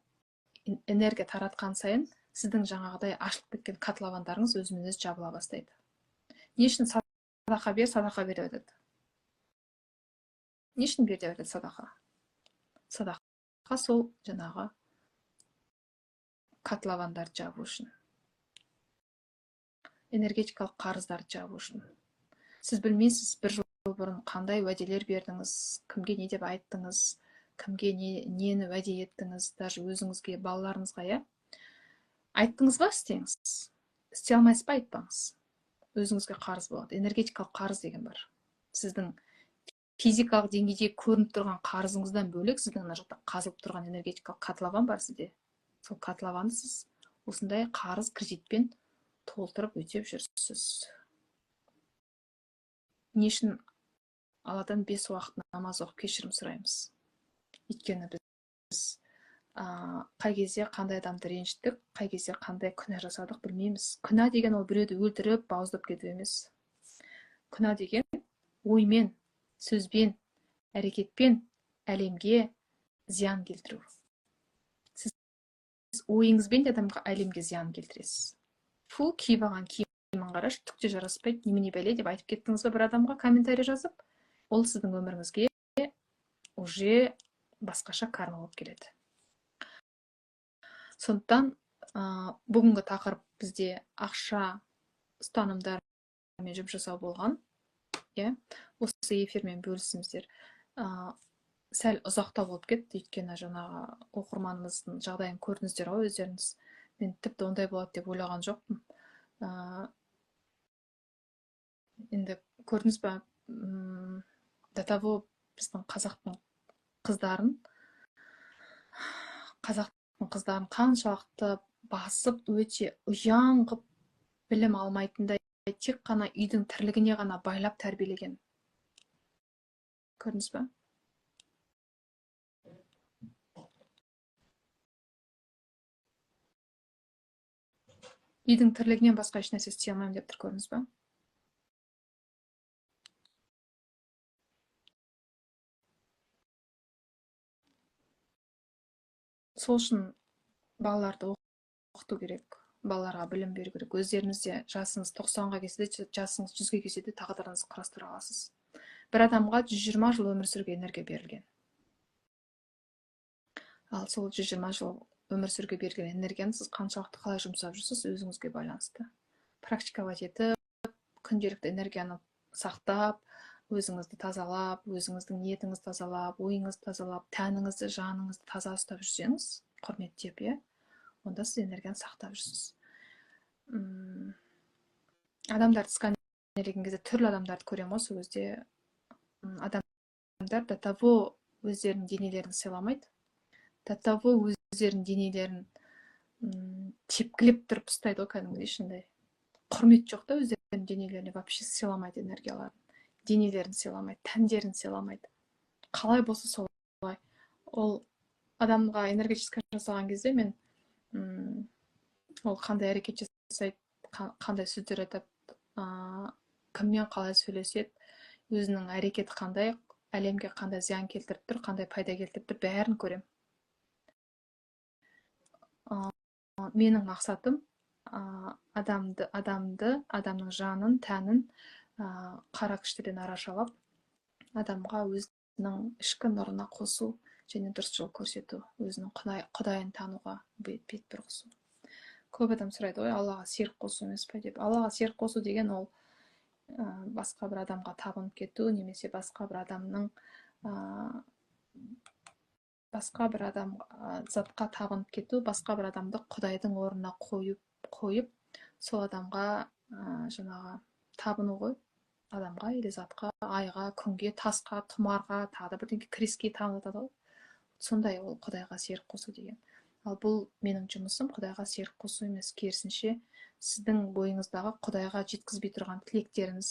энергия таратқан сайын, сіздің жаңағыдай ашылып кеткен котловандарыңыз өзімен өзі жабыла бастайды. Не үшін садақа бер деп айтады? Не үшін бер деп айтады садақа? Садақа сол жаңағы котловандарды жабу үшін, энергетикалық қарыздарды жабу үшін. Сіз білмейсіз, бір жыл жыл бұрын қандай уәделер бердіңіз, кімге не деп айттыңыз, кімге нені уәде еттіңіз, даже өзіңізге, балаларыңызға, иә, айттыңыз ба, істеңіз. Істей алмайсыз ба, айтпаңыз. Өзіңізге қарыз болады. Энергетикалық қарыз деген бар. Сіздің физикалық деңгейде көрініп тұрған қарызыңыздан бөлек, сіздің мына жақта қазылып тұрған энергетикалық котлован бар сізде. Сол котлованды сіз осындай қарыз кредитпен толтырып өтеп жүрсіз. Не үшін Алладан 5 уақыт намаз оқып кешірім сұраймыз? Өйткені біз қай кезде қандай адамды ренжіттік, қай кезде қандай күнә жасадық білмейміз. Күнә деген ол біреуді өлтіріп, бауыздап кету емес. Күнә деген оймен, сөзбен, әрекетпен әлемге зиян келтіру. Сіз ойыңызбен де адамға әлемге зиян келтіресіз. Фу, киіп алған киімін қарашы, түк те жараспайды, немене бәле деп айтып кеттіңіз ба бір адамға комментарий жазып, ол сіздің өміріңізге уже басқаша карма болып келеді. Сондықтан бүгінгі тақырып бізде ақша ұстанымдарымен жұмыс жасау болған. Осы эфирмен бөлісіңіздер. Сәл ұзақтау болып кетті, өйткені жаңағы оқырманымыздың жағдайын көрдіңіздер ғой өздеріңіз. Мен тіпті ондай болады деп ойлаған жоқпын. Енді көрдіңіз ба, до того біздің қазақтың қыздарын қаншалықты басып, өте ұяң қылып білім алмайтындай, тек қана үйдің тірлігіне ғана байлап тәрбиелеген. Көрдіңіз ба? Үйдің тірлігінен басқа еш нәрсе істей алмаймын деп тұр, көрдіңіз ба? Сол үшін балаларды оқыту керек, балаларға білім беру керек. Өздеріңізде жасыңыз 90-ға келсе де, жасыңыз 100-ге келсе де тағдырыңызды құрастыра аласыз. Бір адамға 120 жыл өмір сүруге энергия берілген. Ал сол 120 жыл өмір сүруге берілген энергияны сіз қаншалықты қалай жұмсап жүрсіз, өзіңізге байланысты. Практиковать етіп, күнделікті энергияны сақтап, өзіңізді тазалап, өзіңіздің ниетіңізді тазалап, ойыңызды тазалап, тәніңізді, жаныңызды таза ұстап жүрсеңіз, құрметтеп, онда сіз энергияны сақтап жүрсіз. Адамдарды сканерлеген кезде түрлі адамдарды көремін ғой, сол кезде адамдар до того өздерінің денелерін сыйламайды, до того өздерінің денелерін тепкілеп тұрып ұстайды ғой, кәдімгідей шындай. Құрмет жоқ та өздерінің денелеріне, вообще сыйламайды энергияларын. Денелерін сыйламайды, тәндерін сыйламайды. Қалай болса солай. Ол адамға энергетика жасаған кезде мен ол қандай әрекет жасайды, қандай сөздер айтады, кіммен қалай сөйлеседі, өзінің әрекеті қандай, әлемге қандай зиян келтіріп тұр, қандай пайда келтіріп тұр, бәрін көрем. Менің мақсатым адамның жанын, тәнін қара күштерден арашалап, адамға өзінің ішкі нұрына қосу және дұрыс жол көрсету, өзінің құдайын тануға бет бұрғызу. Көп адам сұрайды, ой, Аллаға серік қосу емес пе деп. Аллаға серік қосу деген ол басқа бір адамға табынып кету, немесе басқа бір адамның затқа табынып кету, басқа бір адамды құдайдың орнына қойып, сол адамға жаңағы табыну ғой, адамға или затқа, айға, күнге, тасқа, тұмарға, тағы бірдеңе креске табынады ғой. Сондай ол құдайға серік қосу деген. Ал бұл менің жұмысым құдайға серік қосу емес, керісінше сіздің бойыңыздағы құдайға жеткізбей тұрған тілектеріңіз,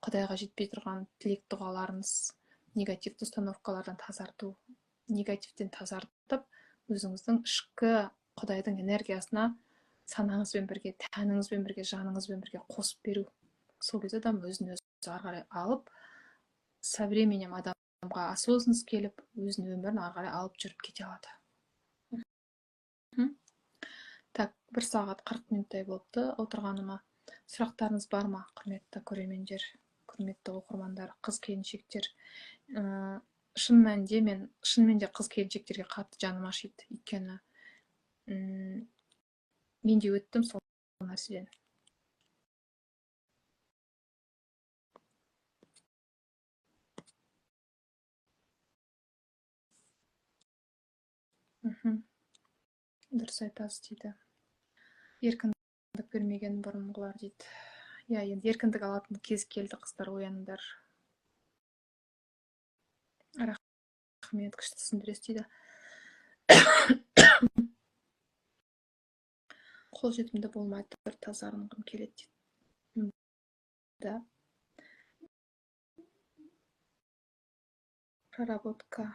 құдайға жетпей тұрған тілек дұғаларыңыз, негативті установкалардан тазарту, негативтен тазартып, өзіңіздің ішкі құдайдың энергиясына санаңызбен бірге, тәніңізбен бірге, жаныңызбен бірге қосып беру. Сол кезде адам өзін өзі ары қарай алып, со временем адамға осознанность келіп, өзінің өмірін ары қарай алып жүріп кете алады. Так, 1 сағат 40 минуттай болыпты отырғаныма. Сұрақтарыңыз бар ма, құрметті көрермендер, құрметті оқырмандар, қыз-келіншектер? Шынымен де қыз-келіншектерге қатты жаным ашиды, өйткені мен де өттім сол нәрседен. Дұрыс айтасыз дейді. Еркіндік бермеген бұрынғылар дейді. Иә, енді еркіндік алатын кез келді, қыздар, ояныңдар. Рахмет, күшті түсіндіресіз дейді. Қолжетімді болмайды, таза арынғым келеді дейді. Да. Проработка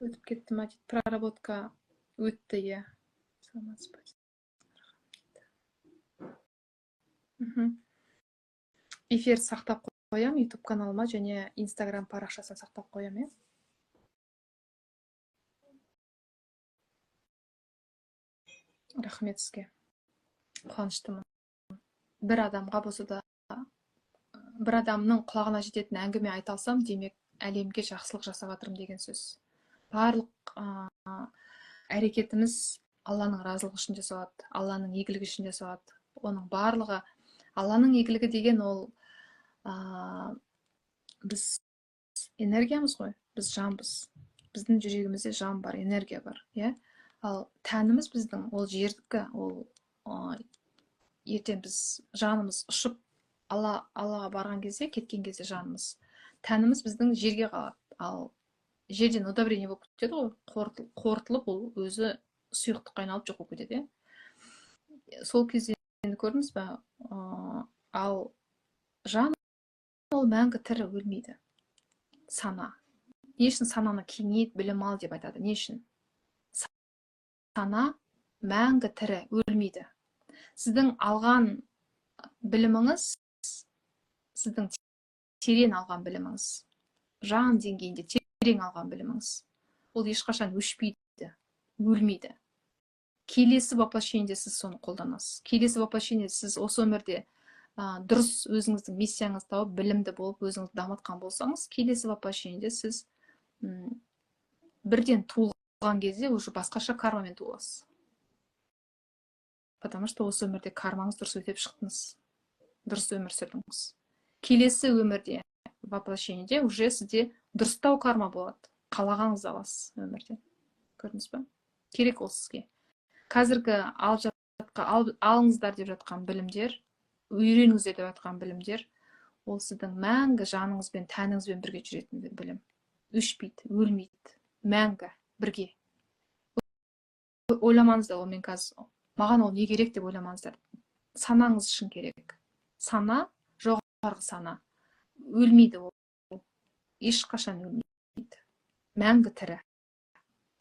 өтіп кетті ма дейді. Проработка өтті, иә. Саламатсыз ба дейді. Эфир сақтап қоям YouTube каналыма және Instagram парақшасын сақтап қоям, иә. Рахмет сізге. Қуаныштымын. Бір адамға болса да бір адамның құлағына жететін әңгіме айта алсам, демек әлемге жақсылық жасап жатырмын деген сөз. Барлық әрекетіміз Алланың разылығы үшін жасалады, Алланың игілігі үшін жасалады. Оның барлығы Алланың игілігі деген ол біз энергиямыз ғой, біз жанбыз. Біздің жүрегімізде жан бар, энергия бар, иә. Ал тәніміз біздің, ол жердікі, ол ертең біз жанымыз ұшып Аллаға барған кезде, кеткен кезде жанымыз. Тәніміз біздің жерге қалады. Ал жерден удобрение болып кетеді ғой, қорытылып, ол өзі сұйықтыққа айналып жоқ болып кетеді. Сол кезде көрдіңіз бе? Ал жан ол мәңгі тірі, өлмейді. Сана. Не үшін сананы кеңейт, білім ал деп айтады? Не үшін? Сана мәңгі тірі, өлмейді. Сіздің алған біліміңіз, сіздің терең алған біліміңіз, жан деңгейінде терең алған біліміңіз, ол ешқашан өшпейді, өлмейді. Келесі воплощениеде сіз соны қолданасыз. Келесі воплощениеде сіз осы өмірде дұрыс өзіңіздің миссияңызды тауып, білімді болып, өзіңізді дамытқан болсаңыз, келесі воплощениеде сіз бірден туылған кезде уже басқаша кармамен туыласыз. Потому что осы өмірде кармаңыз дұрыс өтеп шықтыңыз, дұрыс өмір сүрдіңіз. Келесі өмірде, воплощениеде уже сізде дұрыстау карма болады. Қалағаныңызды аласыз өмірден. Көрдіңіз бе? Керек ол сізге. Қазіргі алыңыздар деп жатқан білімдер, үйреніңіздер деп жатқан білімдер, ол сіздің мәңгі жаныңызбен, тәніңізбен бірге жүретін білім. Өшпейді, өлмейді, мәңгі бірге. Ойламаңыздар, ол мен қазір маған ол не керек деп ойламаңыздар. Санаңыз үшін керек. Сана, жоғарғы сана, өлмейді ол. Ешқашан өлмейді. Мәңгі тірі.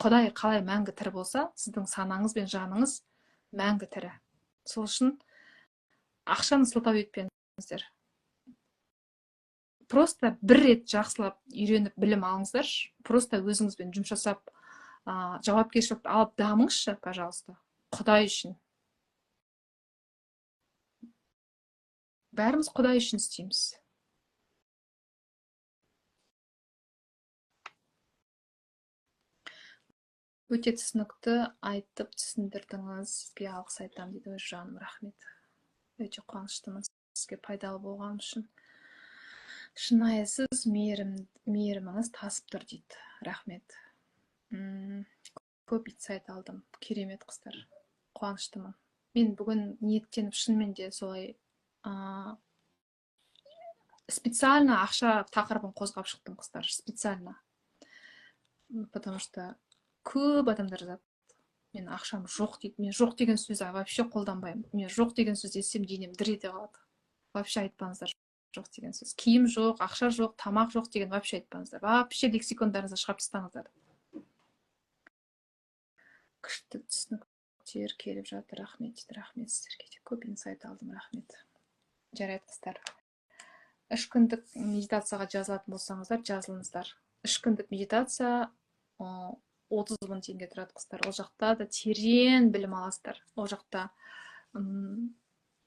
Құдай қалай мәңгі тірі болса, сіздің санаңыз бен жаныңыз мәңгі тірі. Сол үшін ақшаны сылтау етпеңіздер. Просто бір рет жақсылап үйреніп білім алыңыздар. Просто өзіңізбен жұмыс жасап, жауапкершілікті алып дамыңызшы, пожалуйста. Құдай үшін. Бәріміз Құдай үшін істейміз. Өте түсінікті айтып түсіндірдіңіз. Сізге алғыс айтамын дейді. Өз жаным, рахмет. Өте қуаныштымын сізге пайдалы болған үшін. Шынайы сіз мейіріміңіз тасып тұр дейді. Рахмет. Көп инсайт алдым. Керемет қыздар. Қуаныштымын. Мен бүгін ниеттеніп шынымен де солай специально ақша тақырыбын қозғап шықтым, қыздар. Специально. Потому что көп адамдар жазады. Мен ақшам жоқ дейді. Мен жоқ деген сөзді вообще қолданбаймын. Мен жоқ деген сөз естісем денем дір ете қалады. Вообще айтпаңыздар жоқ деген сөз. Киім жоқ, ақша жоқ, тамақ жоқ деген вообще айтпаңыздар. Вообще лексикондарыңызды шығарып тастаңыздар. Күшті түсініктер келіп жатыр. Рахмет дейді. Рахмет сіздерге. Көп инсайт алдым. Рахмет. Жарайды, қыздар. 3 күндік медитацияға жазылатын болсаңыздар, жазылыңыздар. 3 күндік медитация 30 000 теңге тұрады, қыздар. Ол жақта да терең білім аласыздар. Ол жақта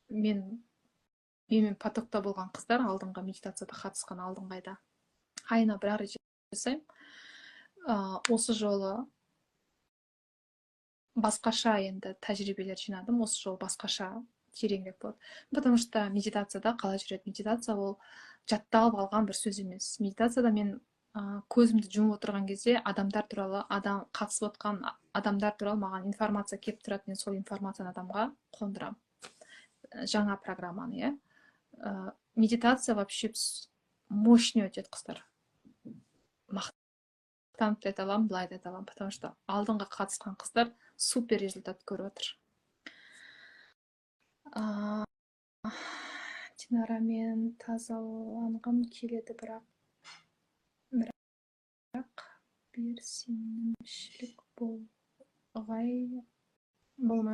менімен потокта болған қыздар, алдыңғы медитацияда қатысқан алдыңғайда. Айына 1 рет жасаймын. Осы жолы басқаша енді тәжірибелер жинадым. Осы жолы басқаша тереңірек болады. Потому что медитацияда қалай жүреді? Медитация ол жатталып алған бір сөз емес. Медитацияда мен көзімді жұмып отырған кезде адамдар туралы, адам қатысып отқан адамдар туралы маған информация келіп тұрады, мен сол информацияны адамға қондырамын, жаңа программаны, иә. Медитация вообще мощный өтеді, қыздар. Мақтанып та айта аламын, былай да айта аламын, потому что алдыңғы қатысқан қыздар супер результат көріп отыр. Динарамен тазаланғым келеді, бірақ берсенімшілік болмай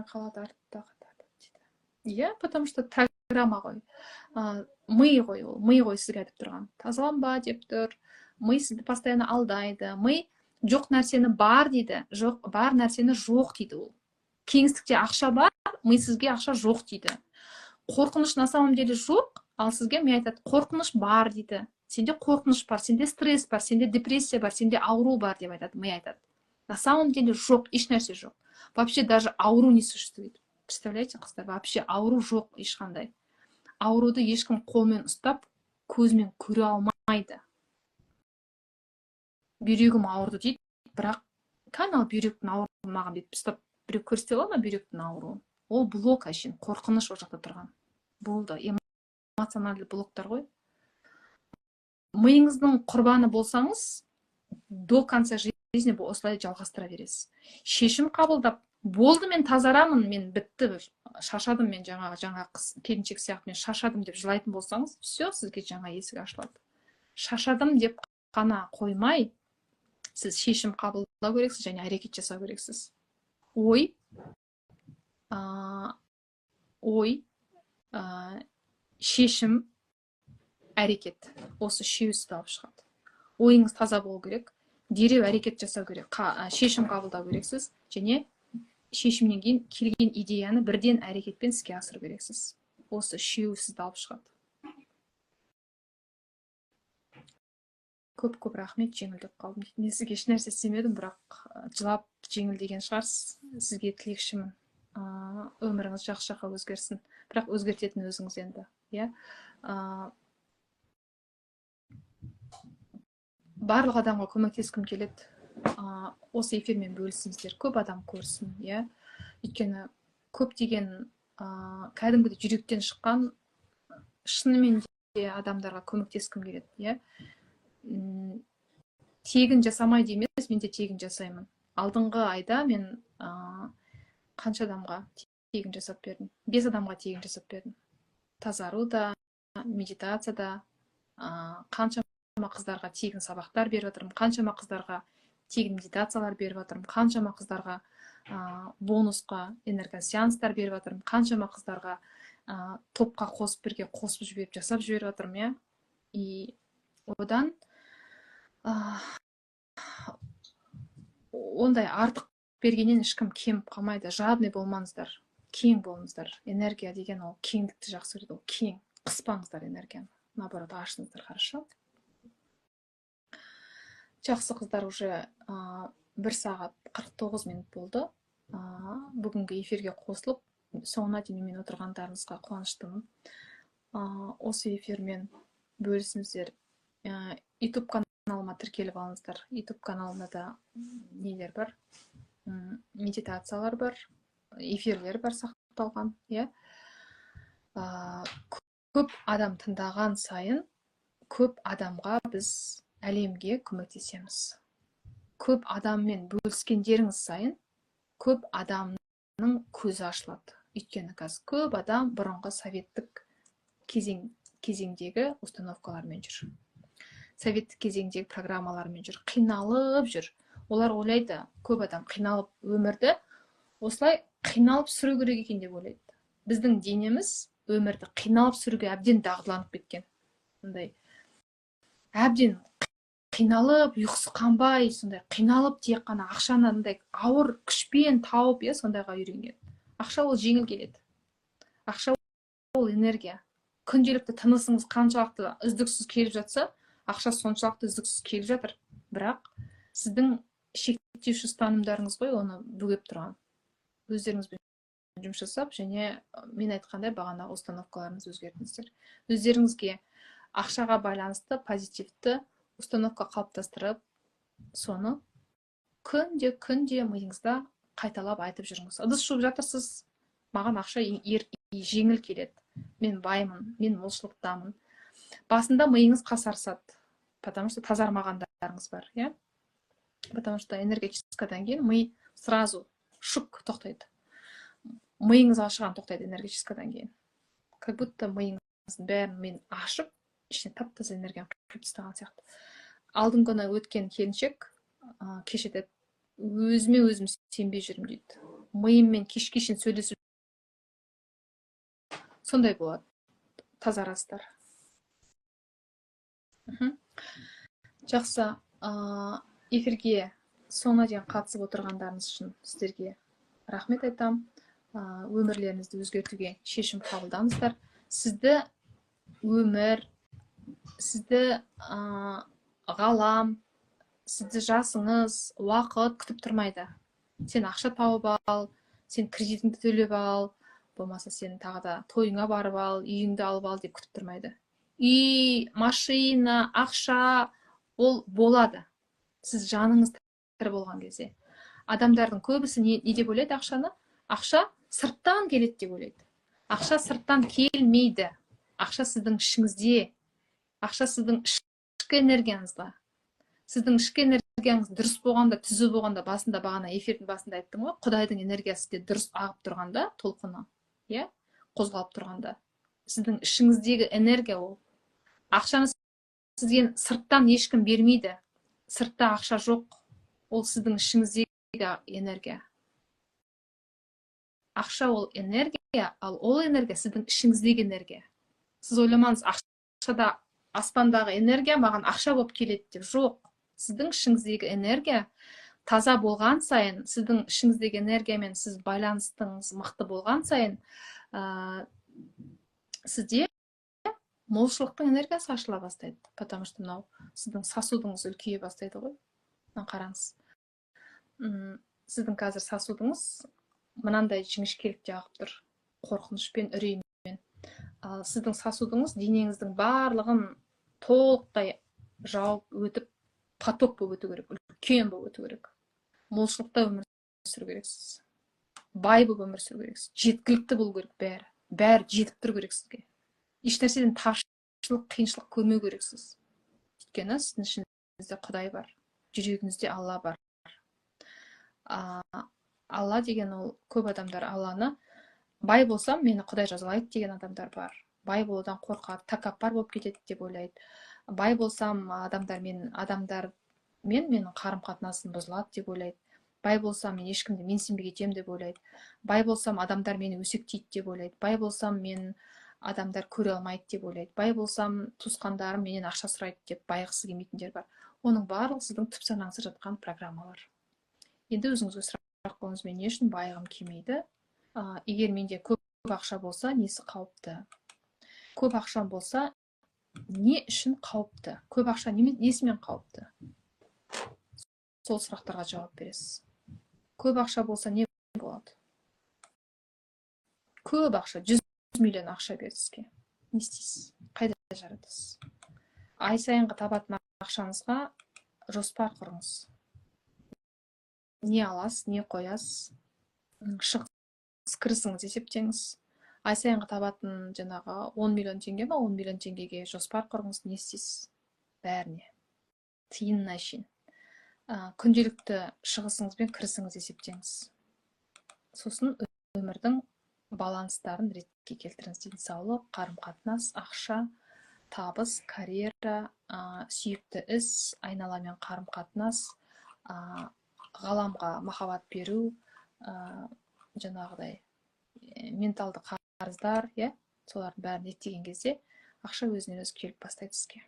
қалады артта қатады дейді. Иә, потому что программа ғой, ми ғой сізге айтып тұрған. Тазаланба деп тұр, ми сізді постоянно алдайды, ми жоқ нәрсені бар дейді, бар нәрсені жоқ дейді. Ол кеңістікте ақша бар, ми сізге ақша жоқ дейді. Қорқыныш на самом деле жоқ, ал сізге ми айтады, қорқыныш бар дейді. Сенде қорқыныш бар, сенде стресс бар, сенде депрессия бар, сенде ауру бар деп айтады, ми айтады. На самом деле жоқ, еш нәрсе жоқ. Вообще даже ауру не существует. Представляете, қыздар, вообще ауру жоқ ешқандай. Ауруды ешкім қолмен ұстап, көзмен көре алмайды. Бүйрегім ауырды дейді, бірақ канал бүйректің ауруын маған бүйтіп ұстап біреу көрсете ала ма бүйректің ауруын? Ол блок әшейін, қорқыныш ол жақта тұрған. Болды, эмоциональды блоктар ғой. Миыңыздың құрбаны болсаңыз, до конца жизни осылай жалғастыра бересіз. Шешім қабылдап, болды, мен тазарамын, мен бітті, шашадым, мен жаңа келіншек сияқты мен шашадым деп жылайтын болсаңыз, все, сізге жаңа есік ашылады. Шашадым деп қана қоймай, сіз шешім қабылдау керексіз және әрекет жасау керексіз. Ой, шешім, әрекет. Осы үшеуісі алып шығады. Ойыңыз таза болу керек, дереу әрекет жасау керек, шешім қабылдау керексіз және шешімнен кейін келген идеяны бірден әрекетпен іске асыру керексіз. Осы үшеуі сізді алып шығады. Көп рахмет, жеңілдеп қалдым. Мен сізге еш нәрсе істемедім, бірақ жылап жеңілдеген шығарсыз. Сізге тілекшімін. Өміріңіз жақсы-жаққа өзгерсін. Бірақ өзгертетін өзіңіз енді. Барлық адамға көмектескім келеді. Осы эфирмен бөлісіңіздер, көп адам көрсін. Өйткені көп деген кәдімгідей жүректен шыққан, шынымен де адамдарға көмектескім келеді. Тегін жасамайды емес, мен де тегін жасаймын. Алдыңғы айда мен қанша адамға тегін жасап бердім? 5 адамға тегін жасап бердім. Тазару да, медитация да, қаншама қыздарға тегін сабақтар беріп жатырмын, қаншама қыздарға тегін медитациялар беріп жатырмын, қаншама қыздарға бонусқа энергосеанстар беріп жатырмын, қаншама қыздарға топқа қосып, бірге қосып жіберіп, жасап жіберіп жатырмын. И одан ондай артық бергеннен ешкім кем қалмайды. Жадный болмаңыздар, кең болыңыздар. Энергия деген ол кеңдікті жақсы көреді, ол кең. Қыспаңыздар энергияны, наоборот, ашыңыздар, хорошо? Жақсы, қыздар, уже 1 сағат 49 минут болды. Бүгінгі эфирге қосылып, соңына дейін мен отырғандарыңызға қуаныштымын. Осы эфирмен бөлісіңіздер. YouTube каналыма тіркеліп алыңыздар. YouTube каналымда да нелер бар, медитациялар бар, эфирлер бар сақталған. Көп адам тыңдаған сайын, көп адамға біз әлемге көмектесеміз. Көп адаммен бөліскендеріңіз сайын, көп адамның көзі ашылады. Өйткені қазір көп адам бұрынғы советтік кезеңдегі установкалармен жүр. Советтік кезеңдегі программалармен жүр, қиналып жүр. Олар ойлайды, көп адам қиналып өмірді осылай қиналып сүру керек екен деп ойлайды. Біздің денеміз өмірді қиналып сүруге әбден дағдыланып кеткен. Әбден қиналып, ұйқысы қанбай, сондай қиналып тек қана ақшаны ауыр күшпен тауып, сондайға үйренген. Ақша ол жеңіл келеді. Ақша ол энергия. Күнделікті тынысыңыз қаншалықты үздіксіз келіп жатса, ақша соншалықты үздіксіз келіп жатыр. Бірақ сіздің шектеуші ұстанымдарыңыз ғой оны бөгеп тұрған. Өздеріңізбен жұмыс жасап, және мен айтқандай бағана установкаларыңызды өзгертіңіздер. Өздеріңізге ақшаға байланысты позитивті установка қалыптастырып, соны күнде миыңызда қайталап айтып жүріңіз. Ыдыс жуып жатырсыз, маған ақша жеңіл келеді, мен баймын, мен молшылықтамын. Басында миыңыз қасарысады, потому что тазармағандарыңыз бар, иә? Потому что энергетическадан кейін ми сразу шук тоқтайды. Миыңыз ашыған тоқтайды энергетическадан кейін. Как будто миыңыздың бәрін мен ашып, ішіне тап-таза энергияны құйып тастаған сияқты. Алдыңғы күні өткен келіншек кеше айтады, өзіме өзім сенбей жүрмін дейді. Миыммен кешке сөйлесіп сондай болады. Тазарасыздар. Жақсы, эфирге соңына дейін қатысып отырғандарыңыз үшін сіздерге рахмет айтам. Өмірлеріңізді өзгертуге шешім қабылдаңыздар. Сізді өмір, сізді ғалам, сізді жасыңыз, уақыт күтіп тұрмайды. Сен ақша тауып ал, сен кредитіңді төлеп ал, болмаса сен тағы да тойыңа барып ал, үйіңді алып ал деп күтіп тұрмайды. Үй, машина, ақша ол болады. Сіз жаныңыз тірі болған кезде. Адамдардың көбісі не деп ойлайды ақшаны? Ақша сырттан келеді деп ойлайды. Ақша сырттан келмейді. Ақша сіздің ішіңізде. Ақша сіздің ішкі энергияңызда. Сіздің ішкі энергияңыз дұрыс болғанда, түзу болғанда, басында бағана эфирдің басында айттым ғой, Құдайдың энергиясы сізде дұрыс ағып тұрғанда, толқыны, иә, қозғалып тұрғанда, сіздің ішіңіздегі энергия ол. Ақшаны сізге сырттан ешкім бермейді. Сыртта ақша жоқ. Ол сіздің ішіңіздегі энергия. Ақша ол энергия, ал ол энергия сіздің ішіңіздегі энергия. Сіз ойламаңыз, ақшада аспандағы энергия маған ақша болып келеді деп. Жоқ. Сіздің ішіңіздегі энергия таза болған сайын, сіздің ішіңіздегі энергиямен сіз байланыстыңыз мықты болған сайын, сізде молшылықтың энергиясы ашыла бастайды. Потому что мынау сіздің сасудыңыз үлкейе бастайды ғой. Қараңыз. Сіздің қазір сасудыңыз мынандай жіңішкелікте ағып тұр. Қорқынышпен, үреймен. Сіздің сасудыңыз денеңіздің барлығын толықтай жауып өтіп, поток болып өту керек, үлкен болып өту керек. Молшылықта өмір сүру керексіз. Бай болып өмір сүру керексіз. Жеткілікті болу керек бәрі жетіп тұру керек сізге. Ешнәрседен таршылық, қиыншылық көрмеу керексіз. Өйткені сіздің ішіңізде Құдай бар, жүрегіңізде Алла бар. Алла деген ол, көп адамдар Алланы бай болсам, мені Құдай жазалайды деген адамдар бар. Бай болудан қорқады, тәкаппар болып кетеді деп ойлайды. Бай болсам, менің қарым-қатынасым бұзылады деп ойлайды. Бай болсам, мен ешкімді менсінбей кетемін деп ойлайды. Бай болсам, адамдар мені өсектейді деп ойлайды. Бай болсам, мен адамдар көре алмайды деп ойлайды. Бай болсам, туысқандарым менен ақша сұрайды деп байғысы келмейтіндер бар. Оның барлығы сіздің түп санаңызда жатқан программалар. Енді өзіңізге сұрақ қойыңыз, мен не үшін байығым келмейді? Егер менде көп ақша болса, несі қауіпті? Көп ақшам болса, не үшін қауіпті? Көп ақша несімен қауіпті? Сол сұрақтарға жауап бересіз. Көп ақша болса не болады? Көп ақша, 100 миллион ақша берді сізге. Не істейсіз? Қайда жаратасыз? Ай сайынғы табатын ақшаңызға жоспар құрыңыз. Не аласыз, не қоясыз? Шығыс кірісіңіз есептеңіз. Ай сайынғы табатын жаңағы 10 миллион теңге ма, 10 миллион теңгеге жоспар құрыңыз, не істейсіз? Бәріне. Тиынына шейін. Күнделікті шығысыңыз бен кірісіңіз есептеңіз. Сосын өмірдің баланстарын ретке келтіріңіз. Денсаулық, қарым-қатынас, ақша, табыс, карьера, сүйікті іс, айналамен қарым-қатынас, ғаламға махаббат беру, жаңағыдай менталды қарыздар, солардың бәрін реттеген кезде ақша өзінен өзі келіп бастайды сізге.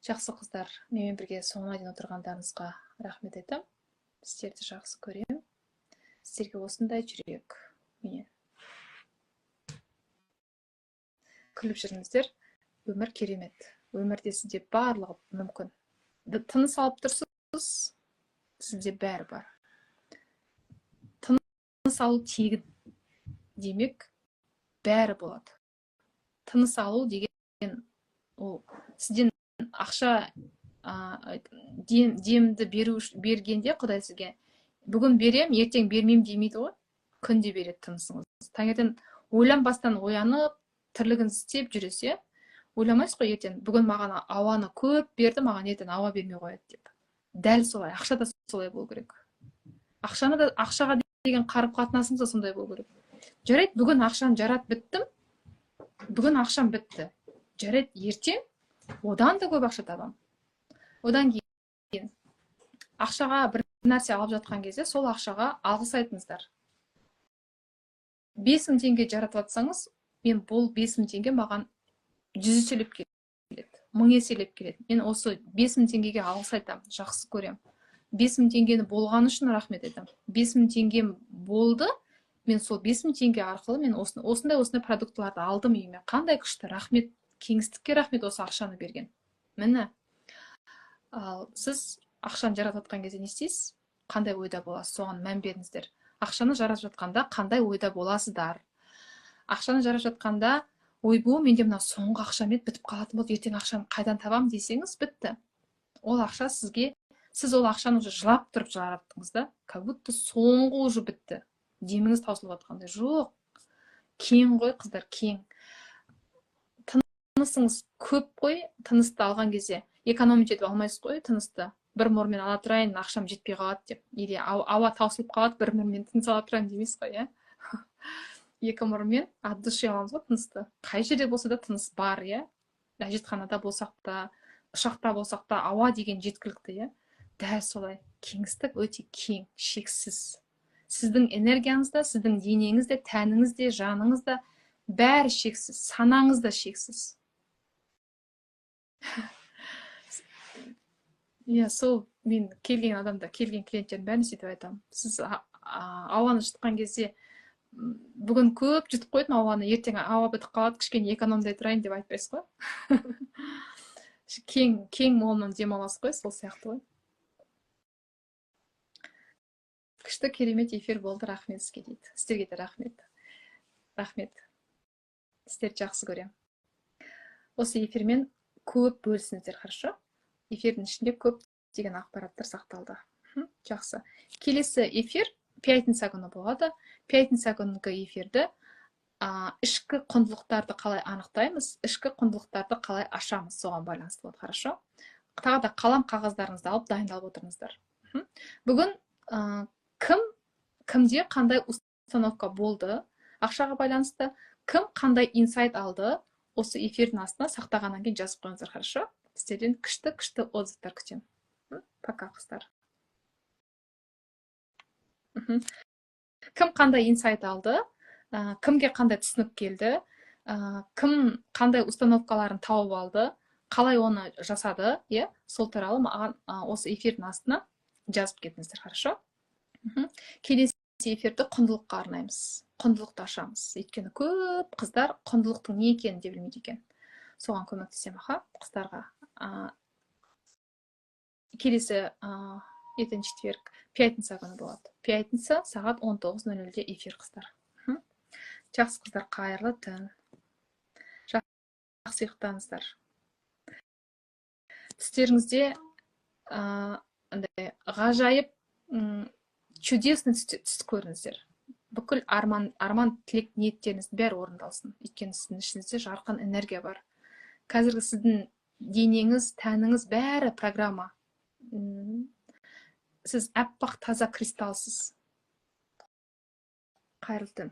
Жақсы қыздар, менімен бірге соңына дейін отырғандарыңызға рахмет айтамын. Сіздерді жақсы көремін. Сіздерге осындай жүрек менен. Күліп жүріңіздер. Өмір керемет. Өмірде сізде барлығы мүмкін. Тыныс алып тұрсыз, сізде бәрі бар. Тыныс алу тегін. Демек, бәрі болады. Тыныс алу деген ол сізден ақша демді бергенде Құдай сізге бүгін берем, ертең бермеймін демейді ғой. Күнде береді тынысыңыз. Таңертең ойланбастан оянып, тірлігін істеп жүресе, ойламайсыз ғой ертең бүгін маған ауаны көп берді, маған ертең ауа бермей қояды деп. Дәл солай, ақша да солай болу керек. Ақшаға деген қарым қатынасыңыз да сондай болу керек. Жарайды, бүгін ақшаны жарат біттім, бүгін ақшам бітті. Жарайды, ертең одан да көп ақша табам. Одан кейін ақшаға бір нәрсе алып жатқан кезде сол ақшаға алғыс айтыңыздар. 5.000 теңге жаратып жатсаңыз, мен бұл 5.000 теңге маған 100 еселеп келеді, 1000 еселеп келеді. Мен осы 5.000 теңгеге алғыс айтамын, жақсы көрем. 5.000 теңгені болған үшін рахмет айтамын. 5.000 теңгем болды, мен сол 5.000 теңге арқылы мен осындай продуктыларды алдым үйіме. Қандай күшті, рахмет, кеңістікке рахмет осы ақшаны берген. Міне, ал сіз ақшаны жаратып жатқан кезде не істейсіз? Қандай ойда боласыз? Соған мән беріңіздер. Ақшаны жаратып жатқанда қандай ойда боласыздар? Ақшаны жаратып жатқанда, ойбу, менде мына соңғы ақшам еді, бітіп қалатын болды, ертең ақшаны қайдан табам десеңіз, бітті. Ол ақша сізге, сіз ол ақшаны уже жылап тұрып жараттыңыз да, как будто соңғы уже бітті. Деміңіз таусылып жатқандай. Жоқ. Кең ғой, қыздар, кең. Тынысыңыз көп қой, тынысты алған кезде экономить етіп алмайсыз ғой тынысты. Бір мұрмен ала тұрайын, ақшам жетпей қалады деп. Или ауа таусылып қалады, бір мұрмен тыныс ала тұрайын демейсіз ғой, иә? Екі мұрмен от души аламыз ғой тынысты. Қай жерде болса да тыныс бар, иә? Әжетханада болсақ та, ұшақта болсақ та, ауа деген жеткілікті, иә? Дәл солай. Кеңістік өте кең, шексіз. Сіздің энергияңыз да, сіздің денеңіз де, тәніңіз де, жаныңыз да бәрі шексіз, санаңыз да шексіз. Иә, сол мен келген адамда, келген клиенттердің бәріне сөйтіп айтамын. Сіз ауаны жұтқан кезде бүгін көп жұтып қойдым ауаны, ертең ауа бітіп қалады, кішкене экономдай тұрайын деп айтпайсыз ғой. Кең молынан демаласыз ғой, сол сияқты ғой. Күшті, керемет эфир болды, рахмет сізге дейді. Сіздерге де рахмет. Рахмет. Сіздерді жақсы көрем. Осы эфирмен көп бөлісіңіздер, хорошо? Эфирдің ішінде көп деген ақпараттар сақталды. Жақсы. Келесі эфир пятница күні болады. Пятница күнгі эфирді ішкі құндылықтарды қалай анықтаймыз, ішкі құндылықтарды қалай ашамыз, соған байланысты болады, хорошо? Тағы да қалам қағаздарыңызды алып дайындалып отырыңыздар. Бүгін кімде қандай установка болды, ақшаға байланысты, кім қандай инсайт алды, осы эфирдің астына сақтағаннан кейін жазып қойыңыздар, хорошо? Сіздерден күшті отзывтар күтемін. Пока, қыздар. Кім қандай инсайт алды, кімге қандай түсінік келді, кім қандай установкаларын тауып алды, қалай оны жасады, иә, сол туралы маған осы эфирдің астына жазып кетіңіздер, хорошо? Келесі эфирді құндылыққа арнаймыз, құндылықты ашамыз. Өйткені көп қыздар құндылықтың не екенін де білмейді екен. Соған көмектесемін, қыздарға. Келесі ертең четверг, пятница күні болады. Пятница сағат 19:00-де эфир, қыздар. Жақсы, қыздар, қайырлы түн. Жақсы ұйықтаңыздар. Түстеріңізде ғажайып, чудесный түс көріңіздер. Бүкіл арман тілек ниеттеріңіздің бәрі орындалсын. Өйткені сіздің ішіңізде жарқын энергия бар. Қазіргі сіздің денеңіз, тәніңіз бәрі программа. Сіз әппақ таза кристалсыз. Қайырлы түн.